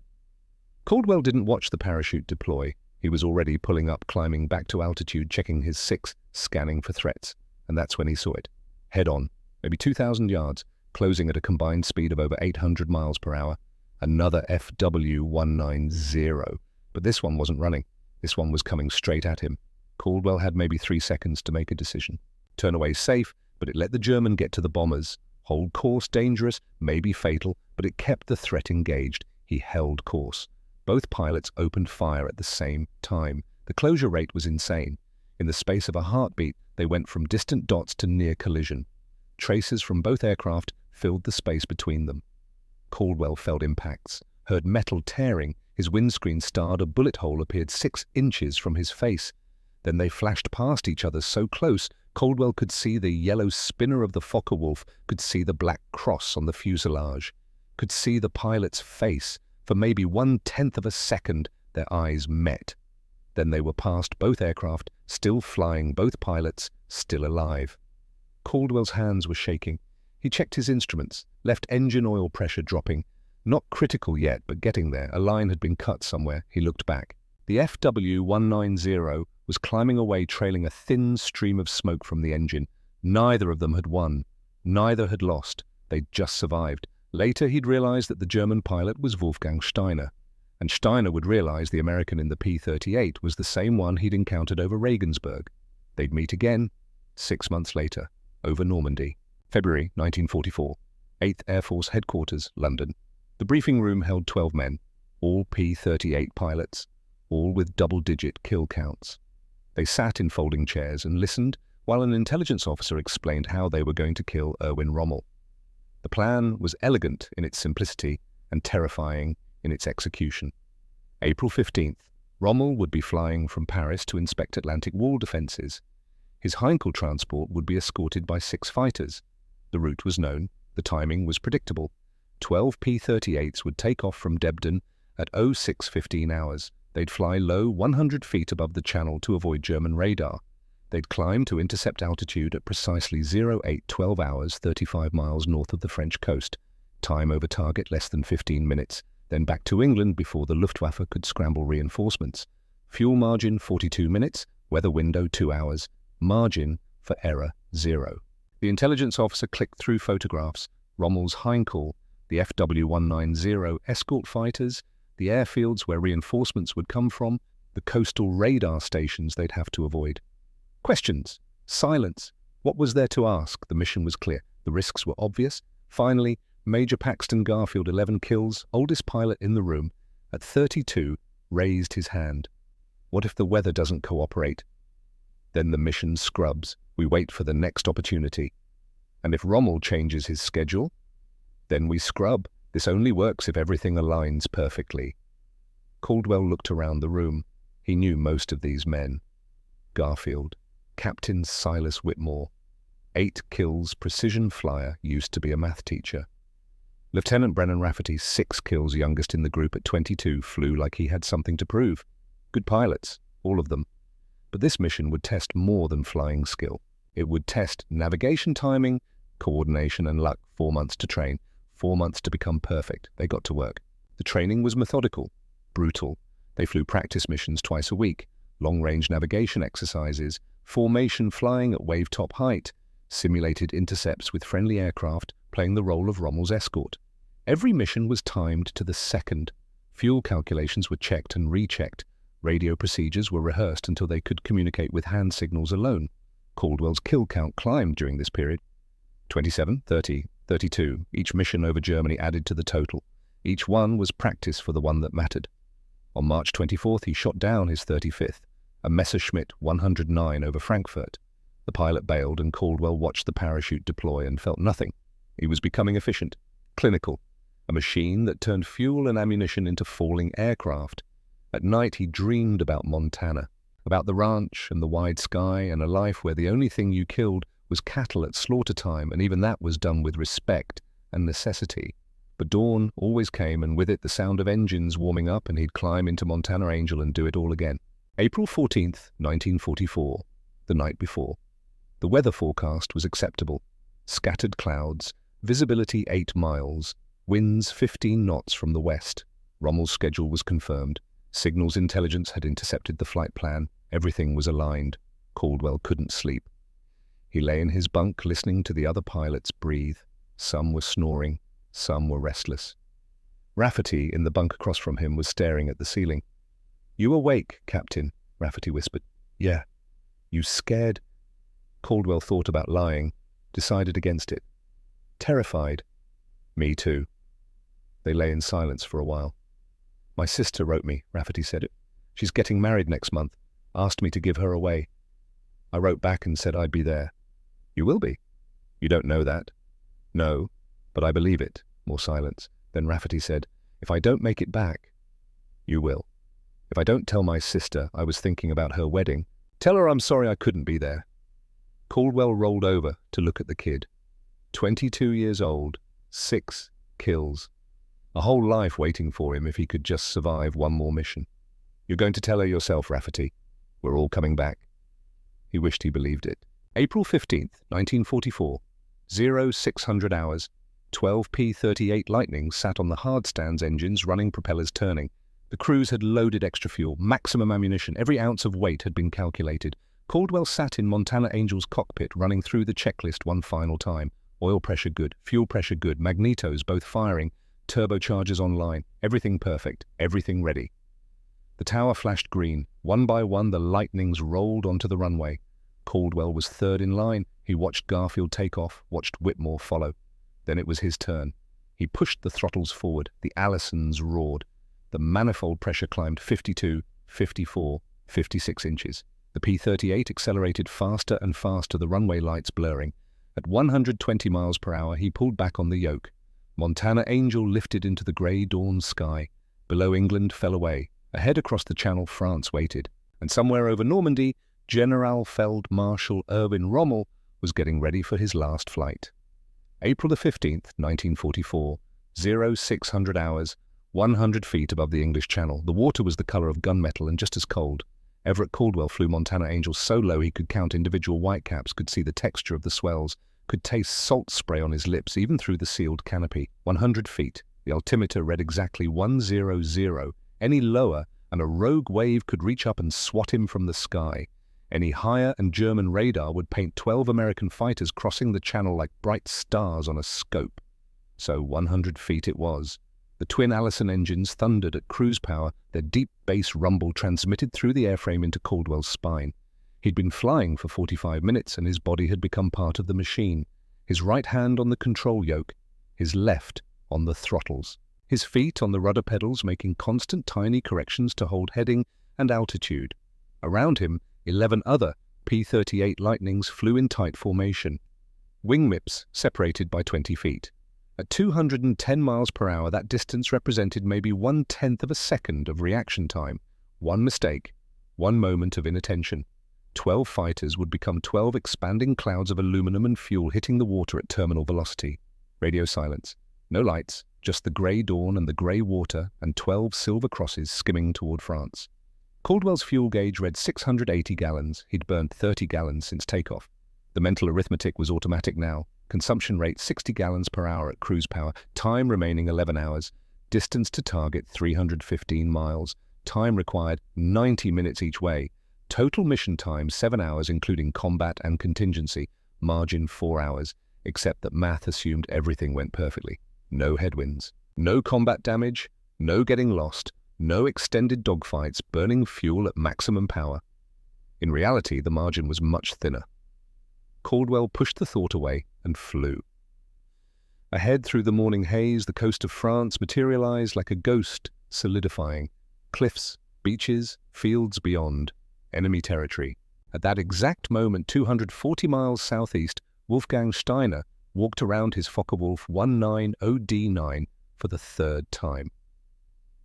Caldwell didn't watch the parachute deploy. He was already pulling up, climbing back to altitude, checking his 6, scanning for threats. And that's when he saw it. Head on, maybe 2,000 yards, closing at a combined speed of over 800 miles per hour. Another FW190. But this one wasn't running. This one was coming straight at him. Caldwell had maybe 3 seconds to make a decision. Turn away safe, but it let the German get to the bombers. Hold course dangerous, maybe fatal, but it kept the threat engaged. He held course. Both pilots opened fire at the same time. The closure rate was insane. In the space of a heartbeat, they went from distant dots to near collision. Tracers from both aircraft filled the space between them. Caldwell felt impacts, heard metal tearing. His windscreen starred, a bullet hole appeared 6 inches from his face. Then they flashed past each other so close, Caldwell could see the yellow spinner of the Focke-Wulf, could see the black cross on the fuselage, could see the pilot's face. For maybe 1/10 of a second, their eyes met. Then they were past both aircraft, still flying, both pilots still alive. Caldwell's hands were shaking. He checked his instruments, left engine oil pressure dropping. Not critical yet, but getting there. A line had been cut somewhere. He looked back. The FW190 was climbing away, trailing a thin stream of smoke from the engine. Neither of them had won. Neither had lost. They'd just survived. Later, he'd realize that the German pilot was Wolfgang Steiner, and Steiner would realize the American in the P-38 was the same one he'd encountered over Regensburg. They'd meet again 6 months later, over Normandy. February 1944, 8th Air Force Headquarters, London. The briefing room held 12 men, all P-38 pilots, all with double-digit kill counts. They sat in folding chairs and listened while an intelligence officer explained how they were going to kill Erwin Rommel. The plan was elegant in its simplicity and terrifying in its execution. April 15th, Rommel would be flying from Paris to inspect Atlantic wall defenses. His Heinkel transport would be escorted by 6 fighters. The route was known, the timing was predictable. 12 P-38s would take off from Debden at 06:15 hours. They'd fly low 100 feet above the channel to avoid German radar. They'd climb to intercept altitude at precisely 08:12 hours, 35 miles north of the French coast. Time over target less than 15 minutes. Then back to England before the Luftwaffe could scramble reinforcements. Fuel margin 42 minutes, weather window 2 hours. Margin for error 0. The intelligence officer clicked through photographs. Rommel's Heinkel, the FW190 escort fighters, the airfields where reinforcements would come from, the coastal radar stations they'd have to avoid. Questions. Silence. What was there to ask? The mission was clear. The risks were obvious. Finally, Major Paxton Garfield, 11 kills, oldest pilot in the room, at 32, raised his hand. What if the weather doesn't cooperate? Then the mission scrubs. We wait for the next opportunity. And if Rommel changes his schedule, then we scrub. This only works if everything aligns perfectly. Caldwell looked around the room. He knew most of these men. Garfield, Captain Silas Whitmore, 8 kills, precision flyer, used to be a math teacher. Lieutenant Brennan Rafferty, 6 kills, youngest in the group at 22, flew like he had something to prove. Good pilots, all of them. But this mission would test more than flying skill. It would test navigation timing, coordination and luck. 4 months to train, 4 months to become perfect. They got to work. The training was methodical, brutal. They flew practice missions twice a week, long-range navigation exercises, formation flying at wave-top height, simulated intercepts with friendly aircraft playing the role of Rommel's escort. Every mission was timed to the second. Fuel calculations were checked and rechecked. Radio procedures were rehearsed until they could communicate with hand signals alone. Caldwell's kill count climbed during this period. 27, 30, 32. Each mission over Germany added to the total. Each one was practice for the one that mattered. On March 24th, he shot down his 35th, a Messerschmitt 109 over Frankfurt. The pilot bailed and Caldwell watched the parachute deploy and felt nothing. He was becoming efficient, clinical, a machine that turned fuel and ammunition into falling aircraft. At night he dreamed about Montana, about the ranch and the wide sky and a life where the only thing you killed was cattle at slaughter time, and even that was done with respect and necessity. But dawn always came, and with it the sound of engines warming up, and he'd climb into Montana Angel and do it all again. April 14th, 1944, the night before. The weather forecast was acceptable. Scattered clouds, visibility 8 miles, winds 15 knots from the west. Rommel's schedule was confirmed. Signals intelligence had intercepted the flight plan. Everything was aligned. Caldwell couldn't sleep. He lay in his bunk listening to the other pilots breathe. Some were snoring, some were restless. Rafferty, in the bunk across from him, was staring at the ceiling. "You awake, Captain?" Rafferty whispered. "Yeah." "You scared?" Caldwell thought about lying, decided against it. "Terrified." "Me too." They lay in silence for a while. "My sister wrote me," Rafferty said it. "She's getting married next month. Asked me to give her away. I wrote back and said I'd be there." "You will be?" "You don't know that." "No, but I believe it." More silence. Then Rafferty said, "If I don't make it back." "You will. If I don't tell my sister I was thinking about her wedding, tell her I'm sorry I couldn't be there." Caldwell rolled over to look at the kid. 22 years old, 6 kills. A whole life waiting for him if he could just survive one more mission. "You're going to tell her yourself, Rafferty. We're all coming back." He wished he believed it. April 15th, 1944. 0600 hours. 12 P-38 Lightnings sat on the hardstands engines, running propellers turning. The crews had loaded extra fuel, maximum ammunition, every ounce of weight had been calculated. Caldwell sat in Montana Angel's cockpit, running through the checklist one final time. Oil pressure good, fuel pressure good, magnetos both firing, turbochargers online, everything perfect, everything ready. The tower flashed green. One by one the Lightnings rolled onto the runway. Caldwell was third in line. He watched Garfield take off, watched Whitmore follow. Then it was his turn. He pushed the throttles forward. The Allisons roared. The manifold pressure climbed 52, 54, 56 inches. The P-38 accelerated faster and faster, the runway lights blurring. At 120 miles per hour, he pulled back on the yoke. Montana Angel lifted into the grey dawn sky. Below, England fell away. Ahead across the Channel, France waited. And somewhere over Normandy, Generalfeld Marshal Erwin Rommel was getting ready for his last flight. April the 15th, 1944, 0600 hours, 100 feet above the English Channel. The water was the color of gunmetal and just as cold. Everett Caldwell flew Montana Angel so low he could count individual whitecaps, could see the texture of the swells, could taste salt spray on his lips, even through the sealed canopy. 100 feet. The altimeter read exactly 100. Any lower, and a rogue wave could reach up and swat him from the sky. Any higher, and German radar would paint 12 American fighters crossing the Channel like bright stars on a scope. So 100 feet it was. The twin Allison engines thundered at cruise power, their deep bass rumble transmitted through the airframe into Caldwell's spine. He'd been flying for 45 minutes, and his body had become part of the machine. His right hand on the control yoke, his left on the throttles. His feet on the rudder pedals, making constant tiny corrections to hold heading and altitude. Around him, 11 other P-38 Lightnings flew in tight formation. Wing mips separated by 20 feet. At 210 miles per hour, that distance represented maybe 1/10 of a second of reaction time. One mistake, one moment of inattention. 12 fighters would become 12 expanding clouds of aluminum and fuel hitting the water at terminal velocity. Radio silence. No lights, just the grey dawn and the grey water and 12 silver crosses skimming toward France. Caldwell's fuel gauge read 680 gallons. He'd burned 30 gallons since takeoff. The mental arithmetic was automatic now. Consumption rate 60 gallons per hour at cruise power. Time remaining 11 hours. Distance to target 315 miles. Time required 90 minutes each way. Total mission time 7 hours including combat and contingency. Margin 4 hours, except that math assumed everything went perfectly. No headwinds. No combat damage. No getting lost. No extended dogfights burning fuel at maximum power. In reality, the margin was much thinner. Caldwell pushed the thought away and flew. Ahead through the morning haze, the coast of France materialized like a ghost, solidifying. Cliffs, beaches, fields beyond. Enemy territory. At that exact moment, 240 miles southeast, Wolfgang Steiner walked around his Focke-Wulf 190D9 for the third time.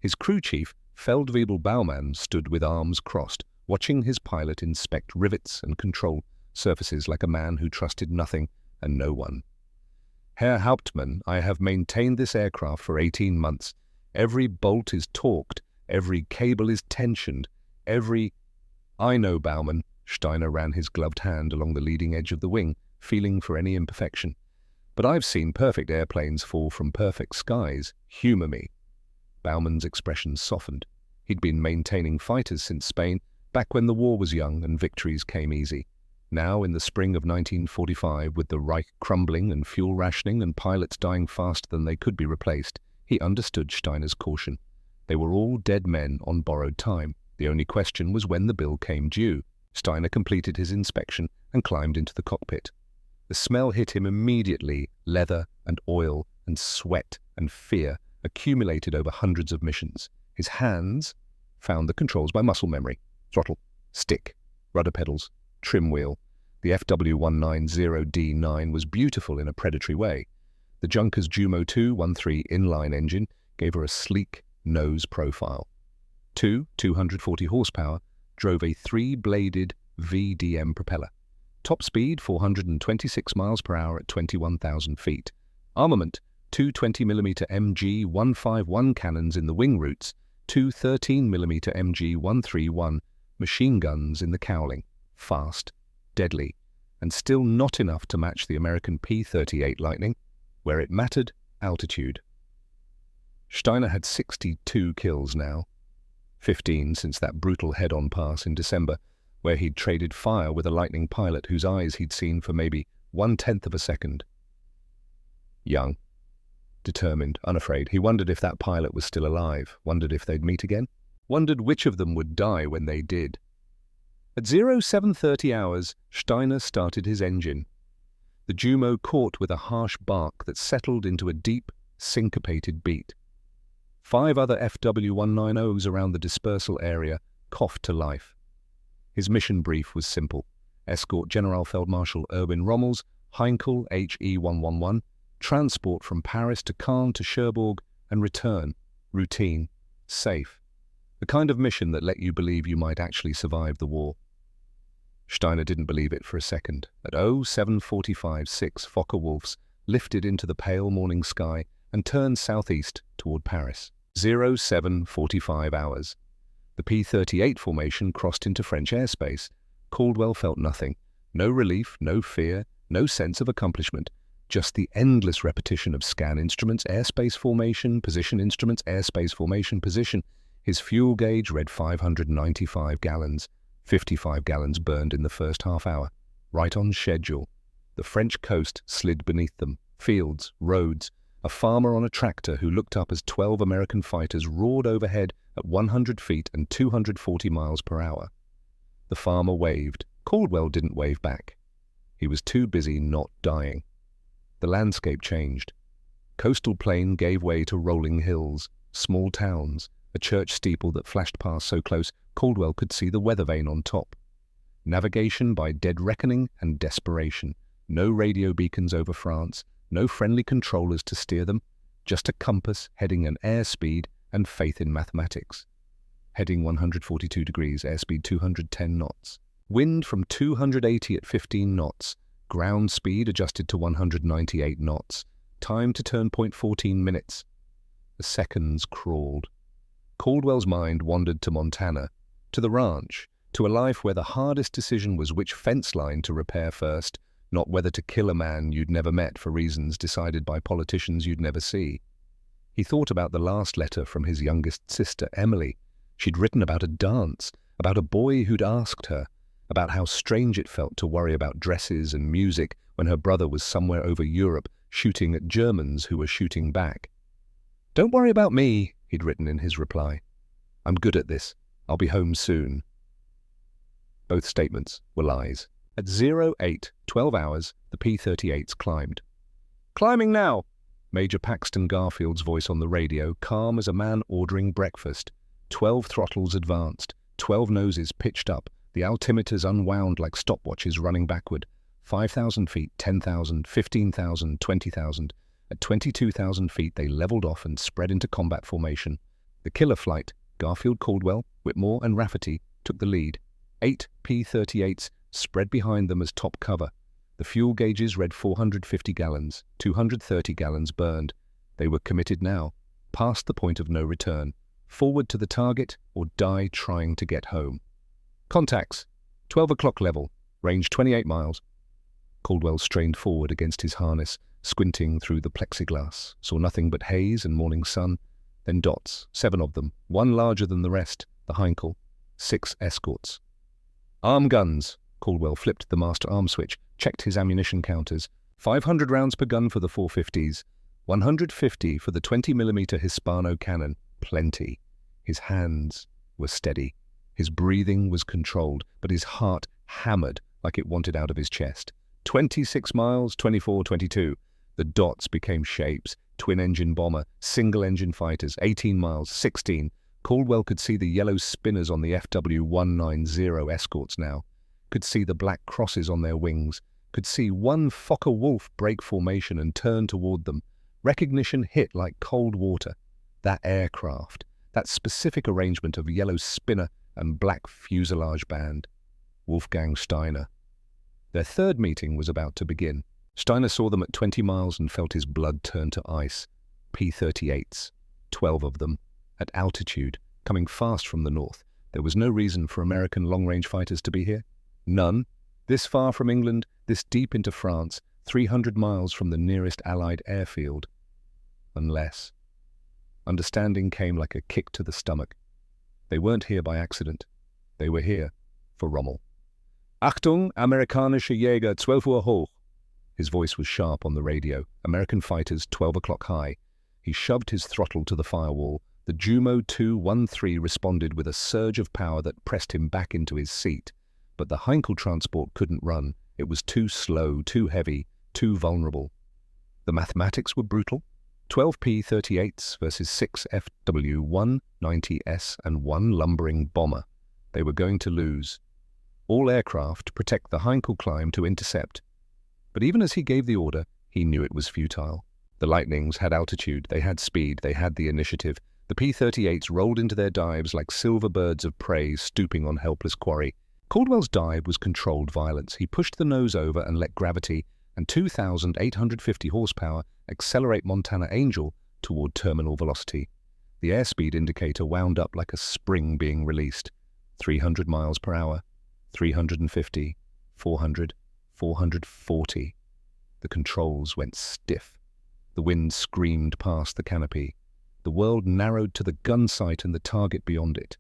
His crew chief, Feldwebel Baumann, stood with arms crossed, watching his pilot inspect rivets and control surfaces like a man who trusted nothing and no one. Herr Hauptmann, I have maintained this aircraft for 18 months. Every bolt is torqued, every cable is tensioned, I know, Baumann. Steiner ran his gloved hand along the leading edge of the wing, feeling for any imperfection. But I've seen perfect airplanes fall from perfect skies. Humor me. Baumann's expression softened. He'd been maintaining fighters since Spain, back when the war was young and victories came easy. Now, in the spring of 1945, with the Reich crumbling and fuel rationing and pilots dying faster than they could be replaced, he understood Steiner's caution. They were all dead men on borrowed time. The only question was when the bill came due. Steiner completed his inspection and climbed into the cockpit. The smell hit him immediately. Leather and oil and sweat and fear accumulated over hundreds of missions. His hands found the controls by muscle memory. Throttle, stick, rudder pedals, trim wheel. The FW190D9 was beautiful in a predatory way. The Junkers Jumo 213 inline engine gave her a sleek nose profile. 240 horsepower, drove a 3-bladed VDM propeller. Top speed 426 miles per hour at 21,000 feet. Armament, 2 20mm MG151 cannons in the wing roots, 2 13mm MG131 machine guns in the cowling. Fast, deadly, and still not enough to match the American P-38 Lightning. Where it mattered, altitude. Steiner had 62 kills now. 15 since that brutal head-on pass in December, where he'd traded fire with a Lightning pilot whose eyes he'd seen for maybe 1/10 of a second. Young, determined, unafraid, he wondered if that pilot was still alive, wondered if they'd meet again, wondered which of them would die when they did. At 0730 hours, Steiner started his engine. The Jumo caught with a harsh bark that settled into a deep, syncopated beat. 5 other FW190s around the dispersal area coughed to life. His mission brief was simple. Escort Generalfeldmarschal Erwin Rommel's Heinkel HE-111, transport from Paris to Caen to Cherbourg and return. Routine. Safe. The kind of mission that let you believe you might actually survive the war. Steiner didn't believe it for a second. At 07:45, 6 Focke-Wulfs lifted into the pale morning sky and turned southeast toward Paris. 07:45 hours. The P-38 formation crossed into French airspace. Caldwell felt nothing. No relief, no fear, no sense of accomplishment. Just the endless repetition of scan instruments, airspace formation, position instruments, airspace formation, position. His fuel gauge read 595 gallons. 55 gallons burned in the first half hour. Right on schedule. The French coast slid beneath them. Fields, roads. A farmer on a tractor who looked up as 12 American fighters roared overhead at 100 feet and 240 miles per hour. The farmer waved. Caldwell didn't wave back. He was too busy not dying. The landscape changed. Coastal plain gave way to rolling hills, small towns, a church steeple that flashed past so close Caldwell could see the weather vane on top. Navigation by dead reckoning and desperation. No radio beacons over France, no friendly controllers to steer them, just a compass heading an airspeed and faith in mathematics. Heading 142 degrees, airspeed 210 knots. Wind from 280 at 15 knots. Ground speed adjusted to 198 knots. Time to turn point 14 minutes. The seconds crawled. Caldwell's mind wandered to Montana, to the ranch, to a life where the hardest decision was which fence line to repair first, not whether to kill a man you'd never met for reasons decided by politicians you'd never see. He thought about the last letter from his youngest sister, Emily. She'd written about a dance, about a boy who'd asked her, about how strange it felt to worry about dresses and music when her brother was somewhere over Europe shooting at Germans who were shooting back. "Don't worry about me," he'd written in his reply. "I'm good at this. I'll be home soon." Both statements were lies. At 08:12 hours, the P-38s climbed. "Climbing now!" Major Paxton Garfield's voice on the radio, calm as a man ordering breakfast. 12 throttles advanced, 12 noses pitched up, the altimeters unwound like stopwatches running backward. 5,000 feet, 10,000, 15,000, 20,000. At 22,000 feet, they leveled off and spread into combat formation. The killer flight, Garfield, Caldwell, Whitmore, and Rafferty, took the lead. 8 P-38s spread behind them as top cover. The fuel gauges read 450 gallons, 230 gallons burned. They were committed now, past the point of no return. Forward to the target or die trying to get home. Contacts. 12 o'clock level. Range 28 miles. Caldwell strained forward against his harness, squinting through the plexiglass, saw nothing but haze and morning sun, then dots, 7 of them, one larger than the rest, the Heinkel, 6 escorts. Arm guns. Caldwell flipped the master arm switch, checked his ammunition counters. 500 rounds per gun for the 450s, 150 for the 20mm Hispano cannon. Plenty. His hands were steady. His breathing was controlled, but his heart hammered like it wanted out of his chest. 26 miles, 24, 22. The dots became shapes. Twin-engine bomber, single-engine fighters, 18 miles, 16. Caldwell could see the yellow spinners on the FW190 escorts now. Could see the black crosses on their wings. Could see one Fokker Wolf break formation and turn toward them. Recognition hit like cold water. That aircraft, that specific arrangement of yellow spinner and black fuselage band. Wolfgang Steiner. Their third meeting was about to begin. Steiner saw them at 20 miles and felt his blood turn to ice. P-38s, 12 of them, at altitude, coming fast from the north. There was no reason for American long-range fighters to be here. None. This far from England, this deep into France, 300 miles from the nearest Allied airfield. Unless. Understanding came like a kick to the stomach. They weren't here by accident. They were here for Rommel. Achtung, amerikanische Jäger, 12 Uhr hoch. His voice was sharp on the radio. American fighters, 12 o'clock high. He shoved his throttle to the firewall. The WW2 responded with a surge of power that pressed him back into his seat. But the Heinkel transport couldn't run. It was too slow, too heavy, too vulnerable. The mathematics were brutal. 12 P-38s versus 6 FW190s and 1 lumbering bomber. They were going to lose. All aircraft protect the Heinkel climb to intercept. But even as he gave the order, he knew it was futile. The Lightnings had altitude, they had speed, they had the initiative. The P-38s rolled into their dives like silver birds of prey stooping on helpless quarry. Caldwell's dive was controlled violence. He pushed the nose over and let gravity and 2,850 horsepower accelerate Montana Angel toward terminal velocity. The airspeed indicator wound up like a spring being released. 300 miles per hour, 350, 400, 440. The controls went stiff. The wind screamed past the canopy. The world narrowed to the gun sight and the target beyond it.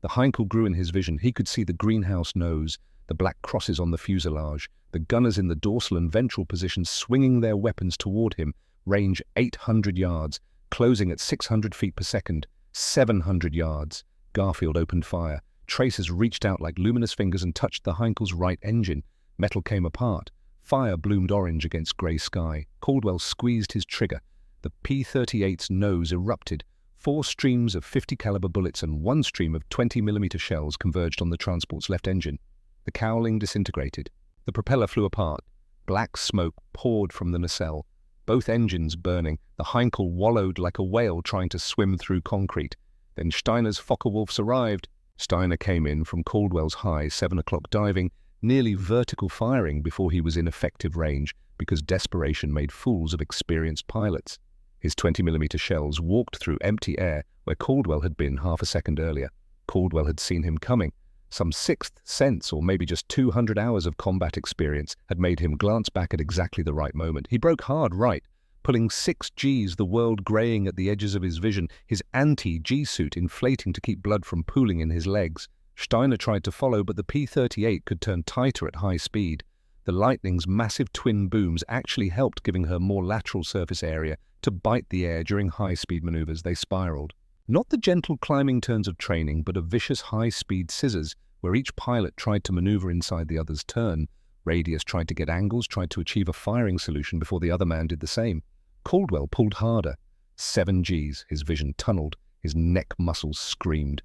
The Heinkel grew in his vision. He could see the greenhouse nose, the black crosses on the fuselage, the gunners in the dorsal and ventral positions swinging their weapons toward him, range 800 yards, closing at 600 feet per second, 700 yards. Garfield opened fire. Tracers reached out like luminous fingers and touched the Heinkel's right engine. Metal came apart. Fire bloomed orange against grey sky. Caldwell squeezed his trigger. The P-38's nose erupted. 4 streams of 50 caliber bullets and 1 stream of 20mm shells converged on the transport's left engine. The cowling disintegrated. The propeller flew apart. Black smoke poured from the nacelle. Both engines burning. The Heinkel wallowed like a whale trying to swim through concrete. Then Steiner's Fokker Wolves arrived. Steiner came in from Caldwell's high 7 o'clock diving, nearly vertical firing before he was in effective range because desperation made fools of experienced pilots. His 20mm shells walked through empty air where Caldwell had been half a second earlier. Caldwell had seen him coming. Some sixth sense, or maybe just 200 hours of combat experience, had made him glance back at exactly the right moment. He broke hard right, pulling 6 Gs, the world graying at the edges of his vision, his anti-G suit inflating to keep blood from pooling in his legs. Steiner tried to follow, but the P-38 could turn tighter at high speed. The Lightning's massive twin booms actually helped, giving her more lateral surface area to bite the air during high-speed maneuvers. They spiraled. Not the gentle climbing turns of training, but of vicious high-speed scissors, where each pilot tried to maneuver inside the other's turn. Radius tried to get angles, tried to achieve a firing solution before the other man did the same. Caldwell pulled harder. 7 Gs, his vision tunneled, his neck muscles screamed.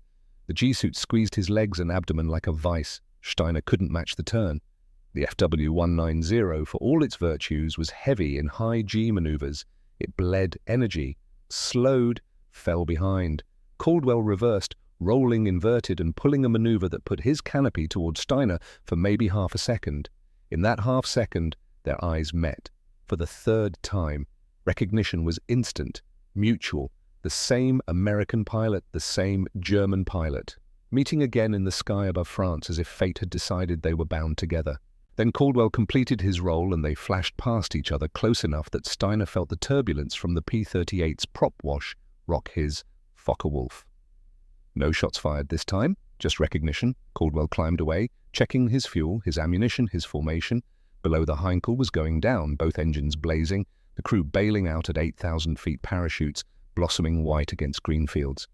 The G-suit squeezed his legs and abdomen like a vice. Steiner couldn't match the turn. The FW190, for all its virtues, was heavy in high G maneuvers. It bled energy, slowed, fell behind. Caldwell reversed, rolling inverted and pulling a maneuver that put his canopy towards Steiner for maybe half a second. In that half second, their eyes met. For the third time, recognition was instant, mutual. The same American pilot, the same German pilot, meeting again in the sky above France as if fate had decided they were bound together. Then Caldwell completed his roll and they flashed past each other close enough that Steiner felt the turbulence from the P-38's prop wash rock his Focke-Wulf. No shots fired this time, just recognition. Caldwell climbed away, checking his fuel, his ammunition, his formation. Below the Heinkel was going down, both engines blazing, the crew bailing out at 8,000 feet parachutes, blossoming white against green fields.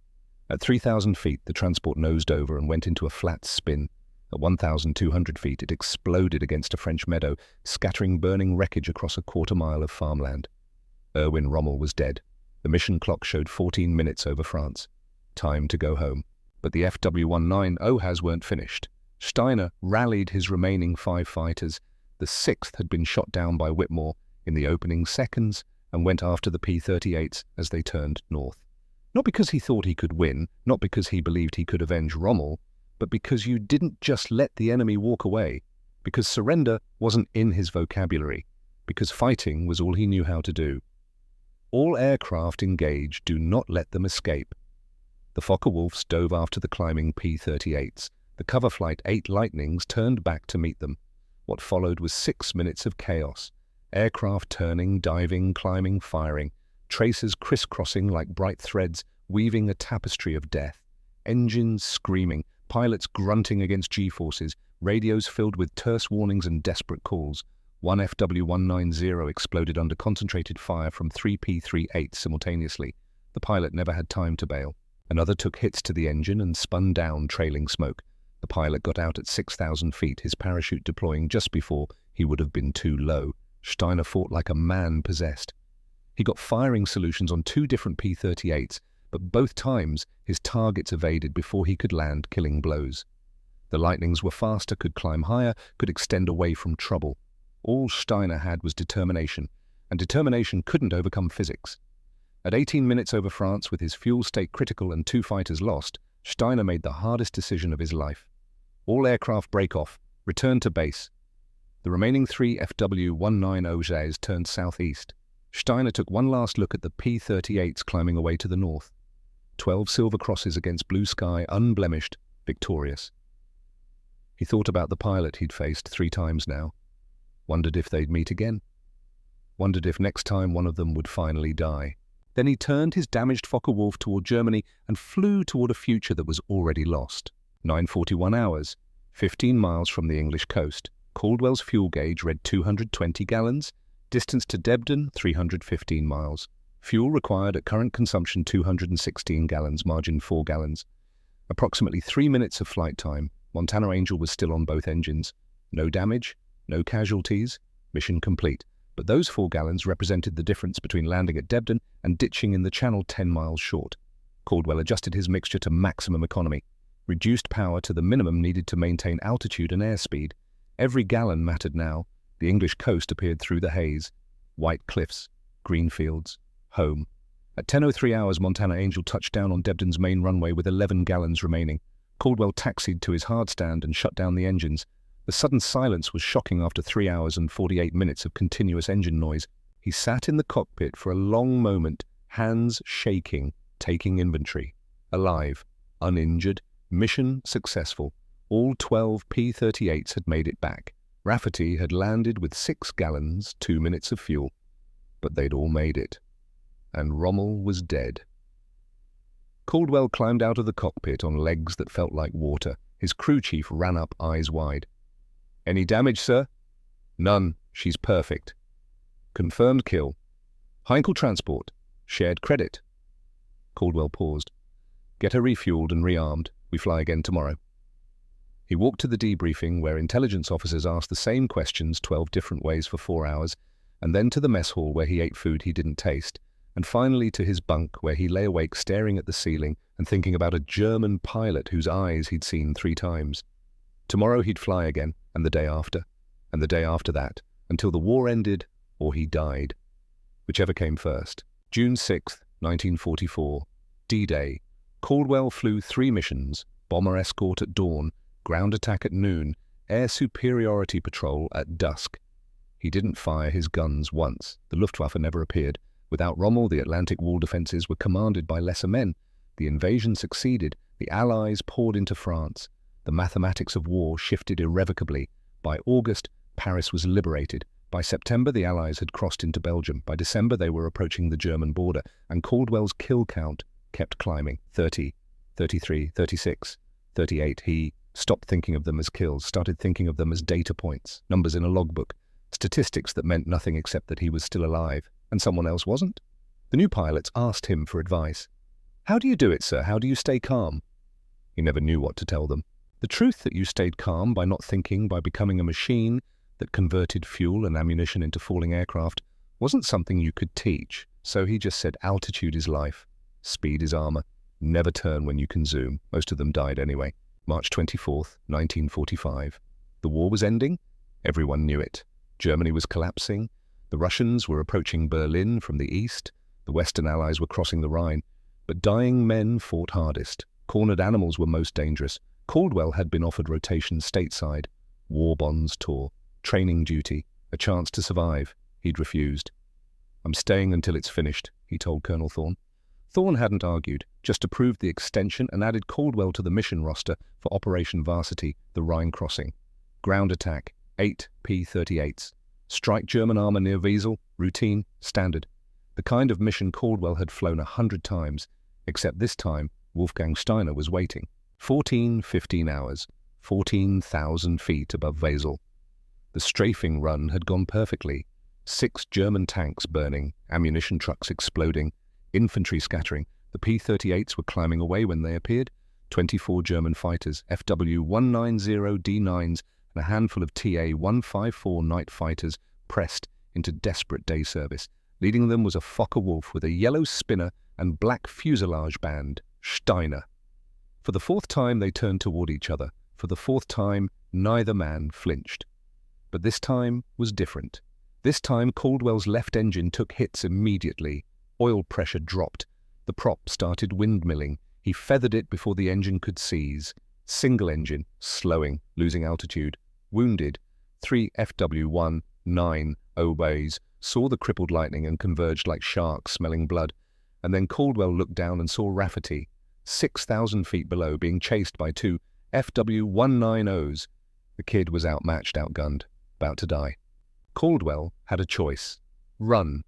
At 3,000 feet, the transport nosed over and went into a flat spin. At 1,200 feet, it exploded against a French meadow, scattering burning wreckage across a quarter-mile of farmland. Erwin Rommel was dead. The mission clock showed 14 minutes over France. Time to go home. But the FW-19 OHAs weren't finished. Steiner rallied his remaining 5 fighters. The 6th had been shot down by Whitmore in the opening seconds and went after the P-38s as they turned north. Not because he thought he could win, not because he believed he could avenge Rommel, but because you didn't just let the enemy walk away, because surrender wasn't in his vocabulary, because fighting was all he knew how to do. All aircraft engaged, do not let them escape. The Focke-Wulfs dove after the climbing P-38s. The cover flight 8 Lightnings turned back to meet them. What followed was 6 minutes of chaos. Aircraft turning, diving, climbing, firing. Tracers crisscrossing like bright threads, weaving a tapestry of death. Engines screaming, pilots grunting against G-forces, radios filled with terse warnings and desperate calls. One FW-190 exploded under concentrated fire from 3 P-38s simultaneously. The pilot never had time to bail. Another took hits to the engine and spun down, trailing smoke. The pilot got out at 6,000 feet, his parachute deploying just before he would have been too low. Steiner fought like a man possessed. He got firing solutions on 2 different P-38s, but both times his targets evaded before he could land killing blows. The Lightnings were faster, could climb higher, could extend away from trouble. All Steiner had was determination, and determination couldn't overcome physics. At 18 minutes over France, with his fuel state critical and 2 fighters lost, Steiner made the hardest decision of his life. All aircraft break off, return to base. The remaining 3 FW-190s turned southeast. Steiner took one last look at the P-38s climbing away to the north. 12 silver crosses against blue sky, unblemished, victorious. He thought about the pilot he'd faced 3 times now. Wondered if they'd meet again. Wondered if next time one of them would finally die. Then he turned his damaged Focke-Wulf toward Germany and flew toward a future that was already lost. 9:41 hours, 15 miles from the English coast. Caldwell's fuel gauge read 220 gallons. Distance to Debden, 315 miles. Fuel required at current consumption 216 gallons, margin 4 gallons. Approximately 3 minutes of flight time. Montana Angel was still on both engines. No damage, no casualties, mission complete. But those 4 gallons represented the difference between landing at Debden and ditching in the channel 10 miles short. Caldwell adjusted his mixture to maximum economy, reduced power to the minimum needed to maintain altitude and airspeed. Every gallon mattered now. The English coast appeared through the haze. White cliffs, green fields, home. At 10:03 hours, Montana Angel touched down on Debden's main runway with 11 gallons remaining. Caldwell taxied to his hardstand and shut down the engines. The sudden silence was shocking after 3 hours and 48 minutes of continuous engine noise. He sat in the cockpit for a long moment, hands shaking, taking inventory. Alive, uninjured, mission successful. All 12 P-38s had made it back. Rafferty had landed with 6 gallons, 2 minutes of fuel. But they'd all made it. And Rommel was dead. Caldwell climbed out of the cockpit on legs that felt like water. His crew chief ran up, eyes wide. "Any damage, sir?" "None. She's perfect." "Confirmed kill." "Heinkel transport. Shared credit." Caldwell paused. "Get her refueled and rearmed. We fly again tomorrow." He walked to the debriefing where intelligence officers asked the same questions 12 different ways for 4 hours, and then to the mess hall where he ate food he didn't taste. and finally to his bunk where he lay awake staring at the ceiling and thinking about a German pilot whose eyes he'd seen 3 times. Tomorrow he'd fly again, and the day after that, until the war ended or he died. Whichever came first. June 6, 1944. D-Day. Caldwell flew 3 missions: bomber escort at dawn, ground attack at noon, air superiority patrol at dusk. He didn't fire his guns once. The Luftwaffe never appeared. Without Rommel, the Atlantic wall defenses were commanded by lesser men. The invasion succeeded. The Allies poured into France. The mathematics of war shifted irrevocably. By August, Paris was liberated. By September, the Allies had crossed into Belgium. By December, they were approaching the German border, and Caldwell's kill count kept climbing. 30, 33, 36, 38. He stopped thinking of them as kills, started thinking of them as data points, numbers in a logbook, statistics that meant nothing except that he was still alive, and someone else wasn't. The new pilots asked him for advice. "How do you do it, sir? How do you stay calm?" He never knew what to tell them. The truth that you stayed calm by not thinking, by becoming a machine that converted fuel and ammunition into falling aircraft, wasn't something you could teach. So he just said altitude is life, speed is armor, never turn when you can zoom. Most of them died anyway. March 24th, 1945. The war was ending. Everyone knew it. Germany was collapsing. The Russians were approaching Berlin from the east. The Western Allies were crossing the Rhine. But dying men fought hardest. Cornered animals were most dangerous. Caldwell had been offered rotation stateside. War bonds tore. Training duty. A chance to survive. He'd refused. "I'm staying until it's finished," he told Colonel Thorne. Thorne hadn't argued, just approved the extension and added Caldwell to the mission roster for Operation Varsity, the Rhine crossing. Ground attack, 8 P-38s. Strike German armor near Wesel, routine, standard. The kind of mission Caldwell had flown 100 times, except this time Wolfgang Steiner was waiting. 15 hours, 14,000 feet above Wesel. The strafing run had gone perfectly. 6 German tanks burning, ammunition trucks exploding, infantry scattering. The P-38s were climbing away when they appeared. 24 German fighters, FW-190D9s, and a handful of TA-154 night fighters pressed into desperate day service. Leading them was a Fokker-Wulf with a yellow spinner and black fuselage band, Steiner. For the 4th time they turned toward each other. For the 4th time, neither man flinched. But this time was different. This time Caldwell's left engine took hits immediately. Oil pressure dropped. The prop started windmilling. He feathered it before the engine could seize. Single engine, slowing, losing altitude. Wounded. 3 FW-190Bs saw the crippled lightning and converged like sharks smelling blood. And then Caldwell looked down and saw Rafferty, 6,000 feet below, being chased by 2 FW-190s. The kid was outmatched, outgunned, about to die. Caldwell had a choice. Run.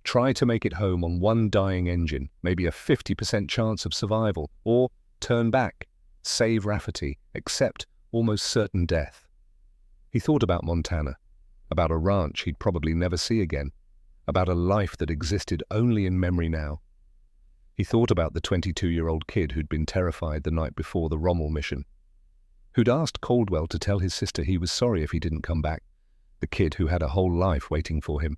Try to make it home on one dying engine, maybe a 50% chance of survival, or turn back, save Rafferty, accept almost certain death. He thought about Montana, about a ranch he'd probably never see again, about a life that existed only in memory now. He thought about the 22-year-old kid who'd been terrified the night before the Rommel mission, who'd asked Caldwell to tell his sister he was sorry if he didn't come back, the kid who had a whole life waiting for him.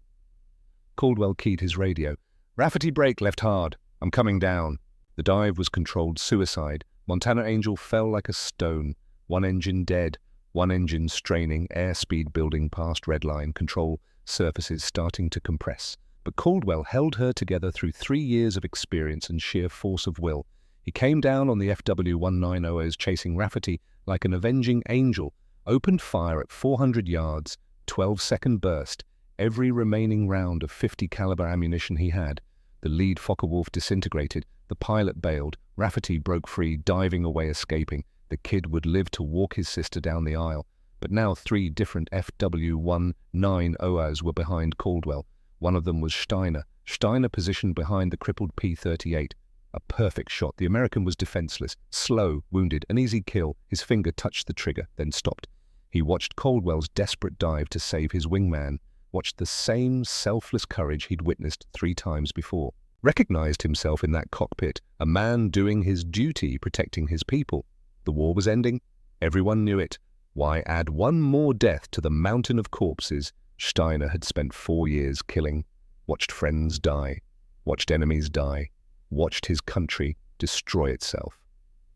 Caldwell keyed his radio. "Rafferty brake left hard. I'm coming down." The dive was controlled suicide. Montana Angel fell like a stone. One engine dead, one engine straining, airspeed building past redline, control surfaces starting to compress. But Caldwell held her together through 3 years of experience and sheer force of will. He came down on the FW-190s chasing Rafferty like an avenging angel, opened fire at 400 yards, 12-second burst, every remaining round of 50 caliber ammunition he had. The lead Fokker-Wulf disintegrated, the pilot bailed, Rafferty broke free, diving away, escaping. The kid would live to walk his sister down the aisle. But now 3 different FW-190s were behind Caldwell. One of them was Steiner. Steiner positioned behind the crippled P-38. A perfect shot. The American was defenseless, slow, wounded, an easy kill. His finger touched the trigger, then stopped. He watched Caldwell's desperate dive to save his wingman, watched the same selfless courage he'd witnessed 3 times before. Recognized himself in that cockpit, a man doing his duty, protecting his people. The war was ending. Everyone knew it. Why add one more death to the mountain of corpses Steiner had spent 4 years killing, watched friends die? watched enemies die, watched his country destroy itself.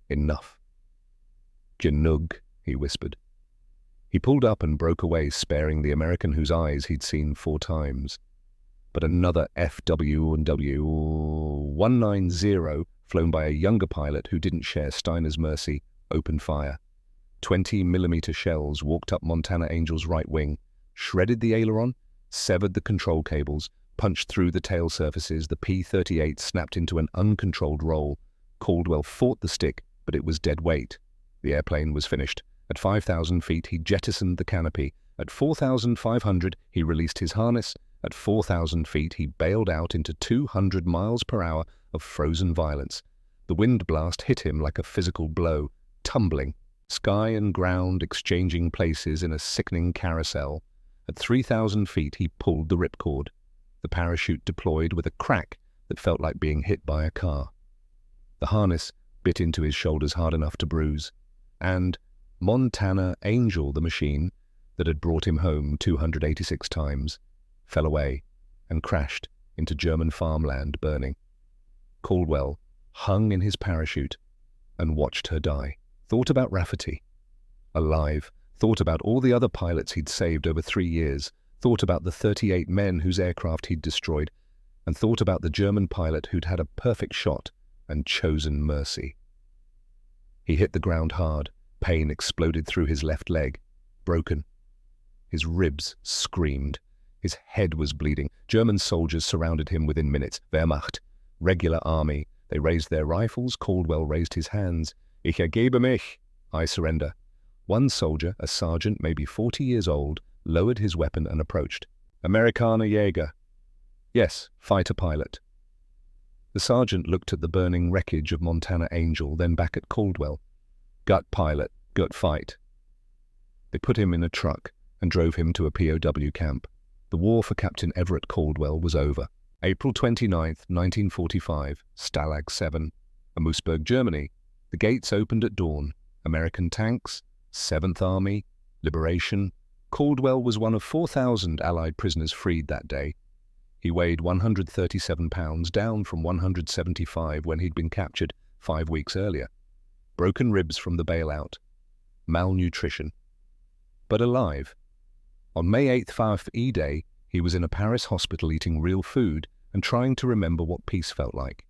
Enough. "Genug," he whispered. He pulled up and broke away, sparing the American whose eyes he'd seen 4 times. But another FW190, flown by a younger pilot who didn't share Steiner's mercy, opened fire. 20mm shells walked up Montana Angel's right wing, shredded the aileron, severed the control cables, punched through the tail surfaces. The P-38 snapped into an uncontrolled roll. Caldwell fought the stick, but it was dead weight. The airplane was finished. At 5,000 feet, he jettisoned the canopy. At 4,500, he released his harness. At 4,000 feet, he bailed out into 200 miles per hour of frozen violence. The wind blast hit him like a physical blow, tumbling, sky and ground exchanging places in a sickening carousel. At 3,000 feet, he pulled the ripcord. The parachute deployed with a crack that felt like being hit by a car. The harness bit into his shoulders hard enough to bruise. And Montana Angel, the machine that had brought him home 286 times, fell away and crashed into German farmland, burning. Caldwell hung in his parachute and watched her die. Thought about Rafferty, alive. Thought about all the other pilots he'd saved over 3 years. Thought about the 38 men whose aircraft he'd destroyed. And thought about the German pilot who'd had a perfect shot and chosen mercy. He hit the ground hard. Pain exploded through his left leg. Broken. His ribs screamed. His head was bleeding. German soldiers surrounded him within minutes. Wehrmacht. Regular army. They raised their rifles. Caldwell raised his hands. "Ich ergebe mich." I surrender. One soldier, a sergeant maybe 40 years old, lowered his weapon and approached. "Amerikaner Jäger." "Yes, fighter pilot." The sergeant looked at the burning wreckage of Montana Angel, then back at Caldwell. "Gut pilot, gut fight." They put him in a truck and drove him to a POW camp. The war for Captain Everett Caldwell was over. April 29th, 1945, Stalag 7, Moosburg, Germany. The gates opened at dawn. American tanks, 7th Army, liberation. Caldwell was one of 4,000 Allied prisoners freed that day. He weighed 137 pounds, down from 175 when he'd been captured 5 weeks earlier. Broken ribs from the bailout. Malnutrition. But alive. On May 8th, for E-Day, he was in a Paris hospital eating real food and trying to remember what peace felt like.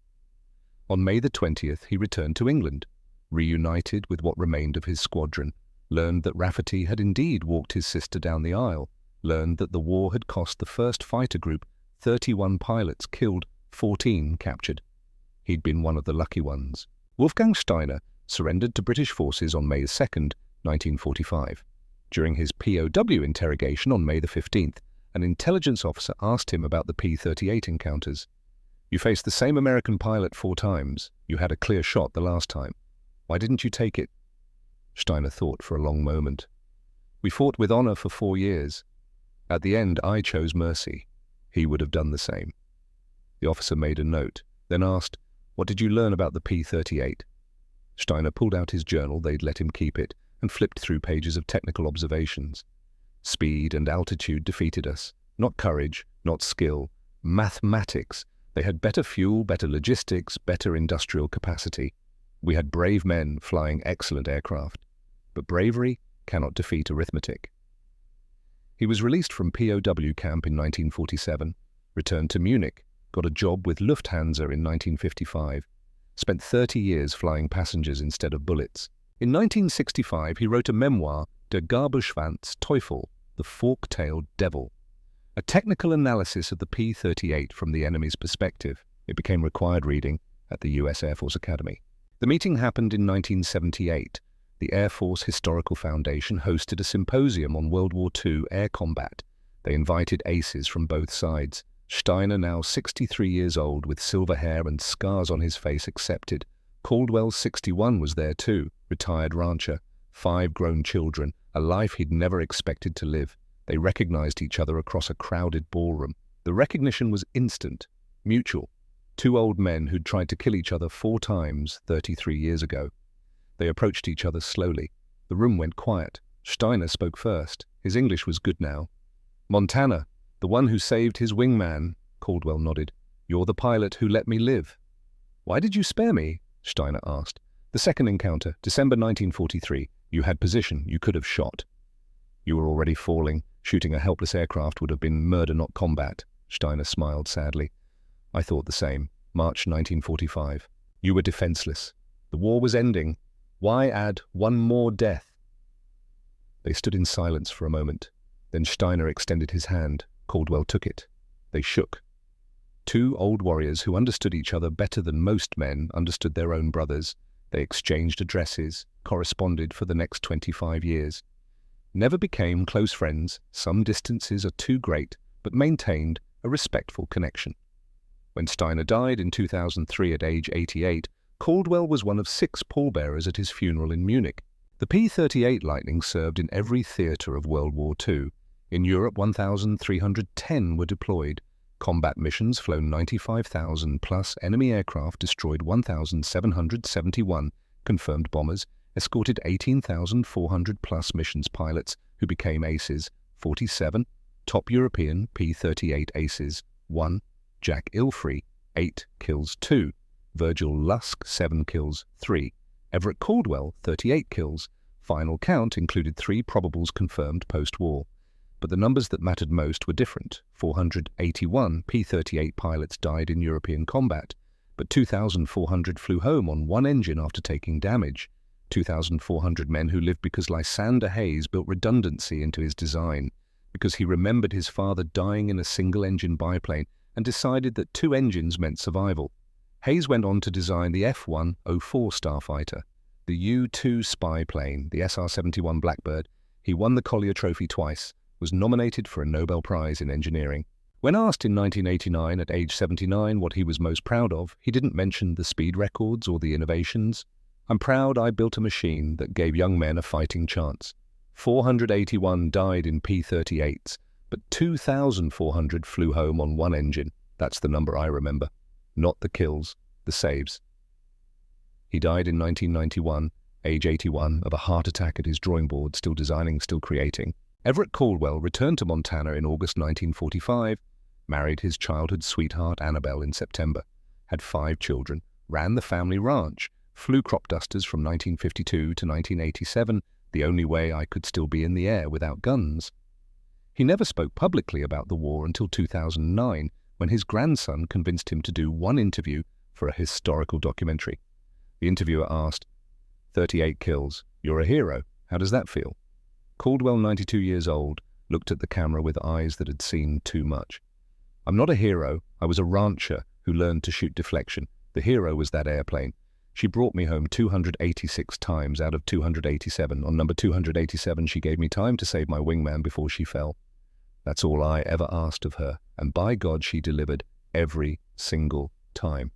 On May the 20th, he returned to England, reunited with what remained of his squadron, learned that Rafferty had indeed walked his sister down the aisle, learned that the war had cost the first fighter group 31 pilots killed, 14 captured. He'd been one of the lucky ones. Wolfgang Steiner surrendered to British forces on May 2nd, 1945. During his POW interrogation on May the 15th, an intelligence officer asked him about the P-38 encounters. "You faced the same American pilot 4 times. You had a clear shot the last time. Why didn't you take it?" Steiner thought for a long moment. "We fought with honor for 4 years. At the end, I chose mercy. He would have done the same." The officer made a note, then asked, "What did you learn about the P-38? Steiner pulled out his journal, they'd let him keep it, and flipped through pages of technical observations. Speed and altitude defeated us. Not courage, not skill. Mathematics. They had better fuel, better logistics, better industrial capacity. We had brave men flying excellent aircraft. But bravery cannot defeat arithmetic." He was released from POW camp in 1947, returned to Munich, got a job with Lufthansa in 1955, spent 30 years flying passengers instead of bullets. In 1965, he wrote a memoir, Der Garbeschwanz Teufel, the Fork-Tailed Devil, a technical analysis of the P-38 from the enemy's perspective. It became required reading at the U.S. Air Force Academy. The meeting happened in 1978. The Air Force Historical Foundation hosted a symposium on World War II air combat. They invited aces from both sides. Steiner, now 63 years old, with silver hair and scars on his face, accepted. Caldwell, 61, was there too, retired rancher, 5 grown children, a life he'd never expected to live. They recognized each other across a crowded ballroom. The recognition was instant, mutual. 2 old men who'd tried to kill each other 4 times 33 years ago. They approached each other slowly. The room went quiet. Steiner spoke first. His English was good now. "Montana, the one who saved his wingman," Caldwell nodded. You're the pilot who let me live." "Why did you spare me?" Steiner asked. "The second encounter, December 1943. You had position. You could have shot." "You were already falling. Shooting a helpless aircraft would have been murder, not combat." Steiner smiled sadly. "I thought the same. March 1945. You were defenseless. The war was ending. Why add one more death?" They stood in silence for a moment. Then Steiner extended his hand. Caldwell took it. They shook. Two old warriors who understood each other better than most men understood their own brothers. They exchanged addresses, corresponded for the next 25 years. Never became close friends, some distances are too great, but maintained a respectful connection. When Steiner died in 2003 at age 88, Caldwell was one of 6 pallbearers at his funeral in Munich. The P-38 Lightning served in every theatre of World War II. In Europe, 1,310 were deployed. Combat missions flown 95,000 plus enemy aircraft, destroyed 1,771 confirmed bombers, escorted 18,400 plus missions pilots who became aces, 47 top European P-38 aces, 1 Jack Ilfrey, 8 kills 2, Virgil Lusk, 7 kills 3, Everett Caldwell, 38 kills. Final count included 3 probables confirmed post-war. But the numbers that mattered most were different. 481 P-38 pilots died in European combat, but 2,400 flew home on one engine after taking damage. 2,400 men who lived because Lysander Hayes built redundancy into his design, because he remembered his father dying in a single-engine biplane and decided that 2 engines meant survival. Hayes went on to design the F-104 starfighter, the U-2 spy plane, the SR-71 Blackbird. He won the Collier Trophy twice, was nominated for a Nobel Prize in Engineering. When asked in 1989 at age 79 what he was most proud of, he didn't mention the speed records or the innovations. "I'm proud I built a machine that gave young men a fighting chance. 481 died in P-38s, but 2,400 flew home on one engine. That's the number I remember. Not the kills, the saves." He died in 1991, age 81, of a heart attack at his drawing board, still designing, still creating. Everett Caldwell returned to Montana in August 1945, married his childhood sweetheart Annabelle in September, had 5 children, ran the family ranch, flew crop dusters from 1952 to 1987, the only way I could still be in the air without guns. He never spoke publicly about the war until 2009, when his grandson convinced him to do one interview for a historical documentary. The interviewer asked, "38 kills, you're a hero, how does that feel?" Caldwell, 92 years old, looked at the camera with eyes that had seen too much. "I'm not a hero. I was a rancher who learned to shoot deflection. The hero was that airplane. She brought me home 286 times out of 287. On number 287, she gave me time to save my wingman before she fell. That's all I ever asked of her, and by God she delivered every single time."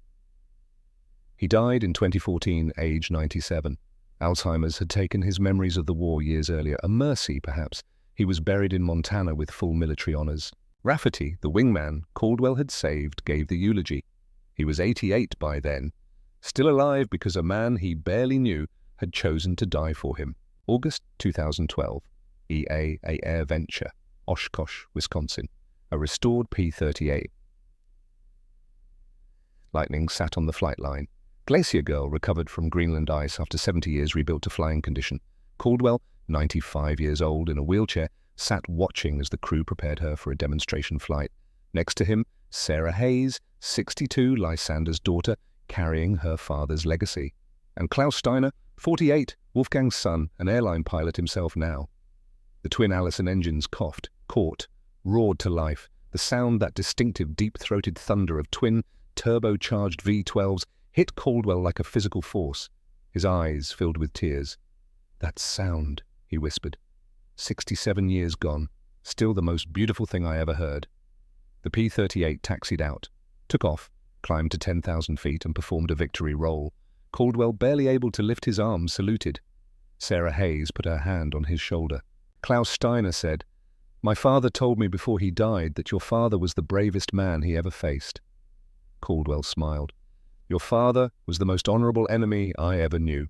He died in 2014, age 97. Alzheimer's had taken his memories of the war years earlier, a mercy perhaps. He was buried in Montana with full military honors. Rafferty, the wingman Caldwell had saved, gave the eulogy. He was 88 by then, still alive because a man he barely knew had chosen to die for him. August 2012, EA, a air venture, Oshkosh, Wisconsin, a restored P-38. Lightning sat on the flight line. Glacier Girl recovered from Greenland ice after 70 years rebuilt to flying condition. Caldwell, 95 years old, in a wheelchair, sat watching as the crew prepared her for a demonstration flight. Next to him, Sarah Hayes, 62, Lysander's daughter, carrying her father's legacy. And Klaus Steiner, 48, Wolfgang's son, an airline pilot himself now. The twin Allison engines coughed, caught, roared to life. The sound, that distinctive deep-throated thunder of twin, turbocharged V-12s, hit Caldwell like a physical force. His eyes filled with tears. "That sound," he whispered. 67 years gone, still the most beautiful thing I ever heard. The P-38 taxied out, took off, climbed to 10,000 feet and performed a victory roll. Caldwell, barely able to lift his arms, saluted. Sarah Hayes put her hand on his shoulder. Klaus Steiner said, "My father told me before he died that your father was the bravest man he ever faced." Caldwell smiled. "Your father was the most honorable enemy I ever knew."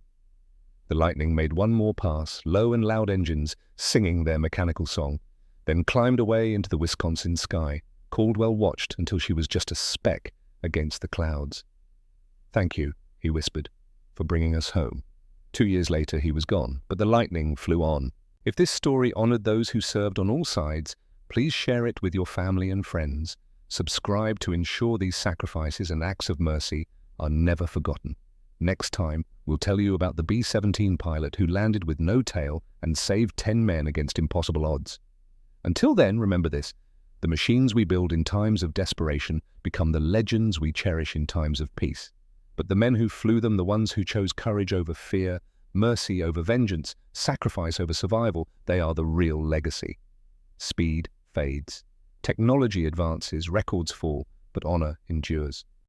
The Lightning made one more pass, low and loud engines singing their mechanical song, then climbed away into the Wisconsin sky. Caldwell watched until she was just a speck against the clouds. "Thank you," he whispered, "for bringing us home." 2 years later, he was gone, but the lightning flew on. If this story honored those who served on all sides, please share it with your family and friends. Subscribe to ensure these sacrifices and acts of mercy are never forgotten. Next time, we'll tell you about the B-17 pilot who landed with no tail and saved 10 men against impossible odds. Until then, remember this: the machines we build in times of desperation become the legends we cherish in times of peace. But the men who flew them, the ones who chose courage over fear, mercy over vengeance, sacrifice over survival, they are the real legacy. Speed fades. Technology advances, records fall, but honor endures.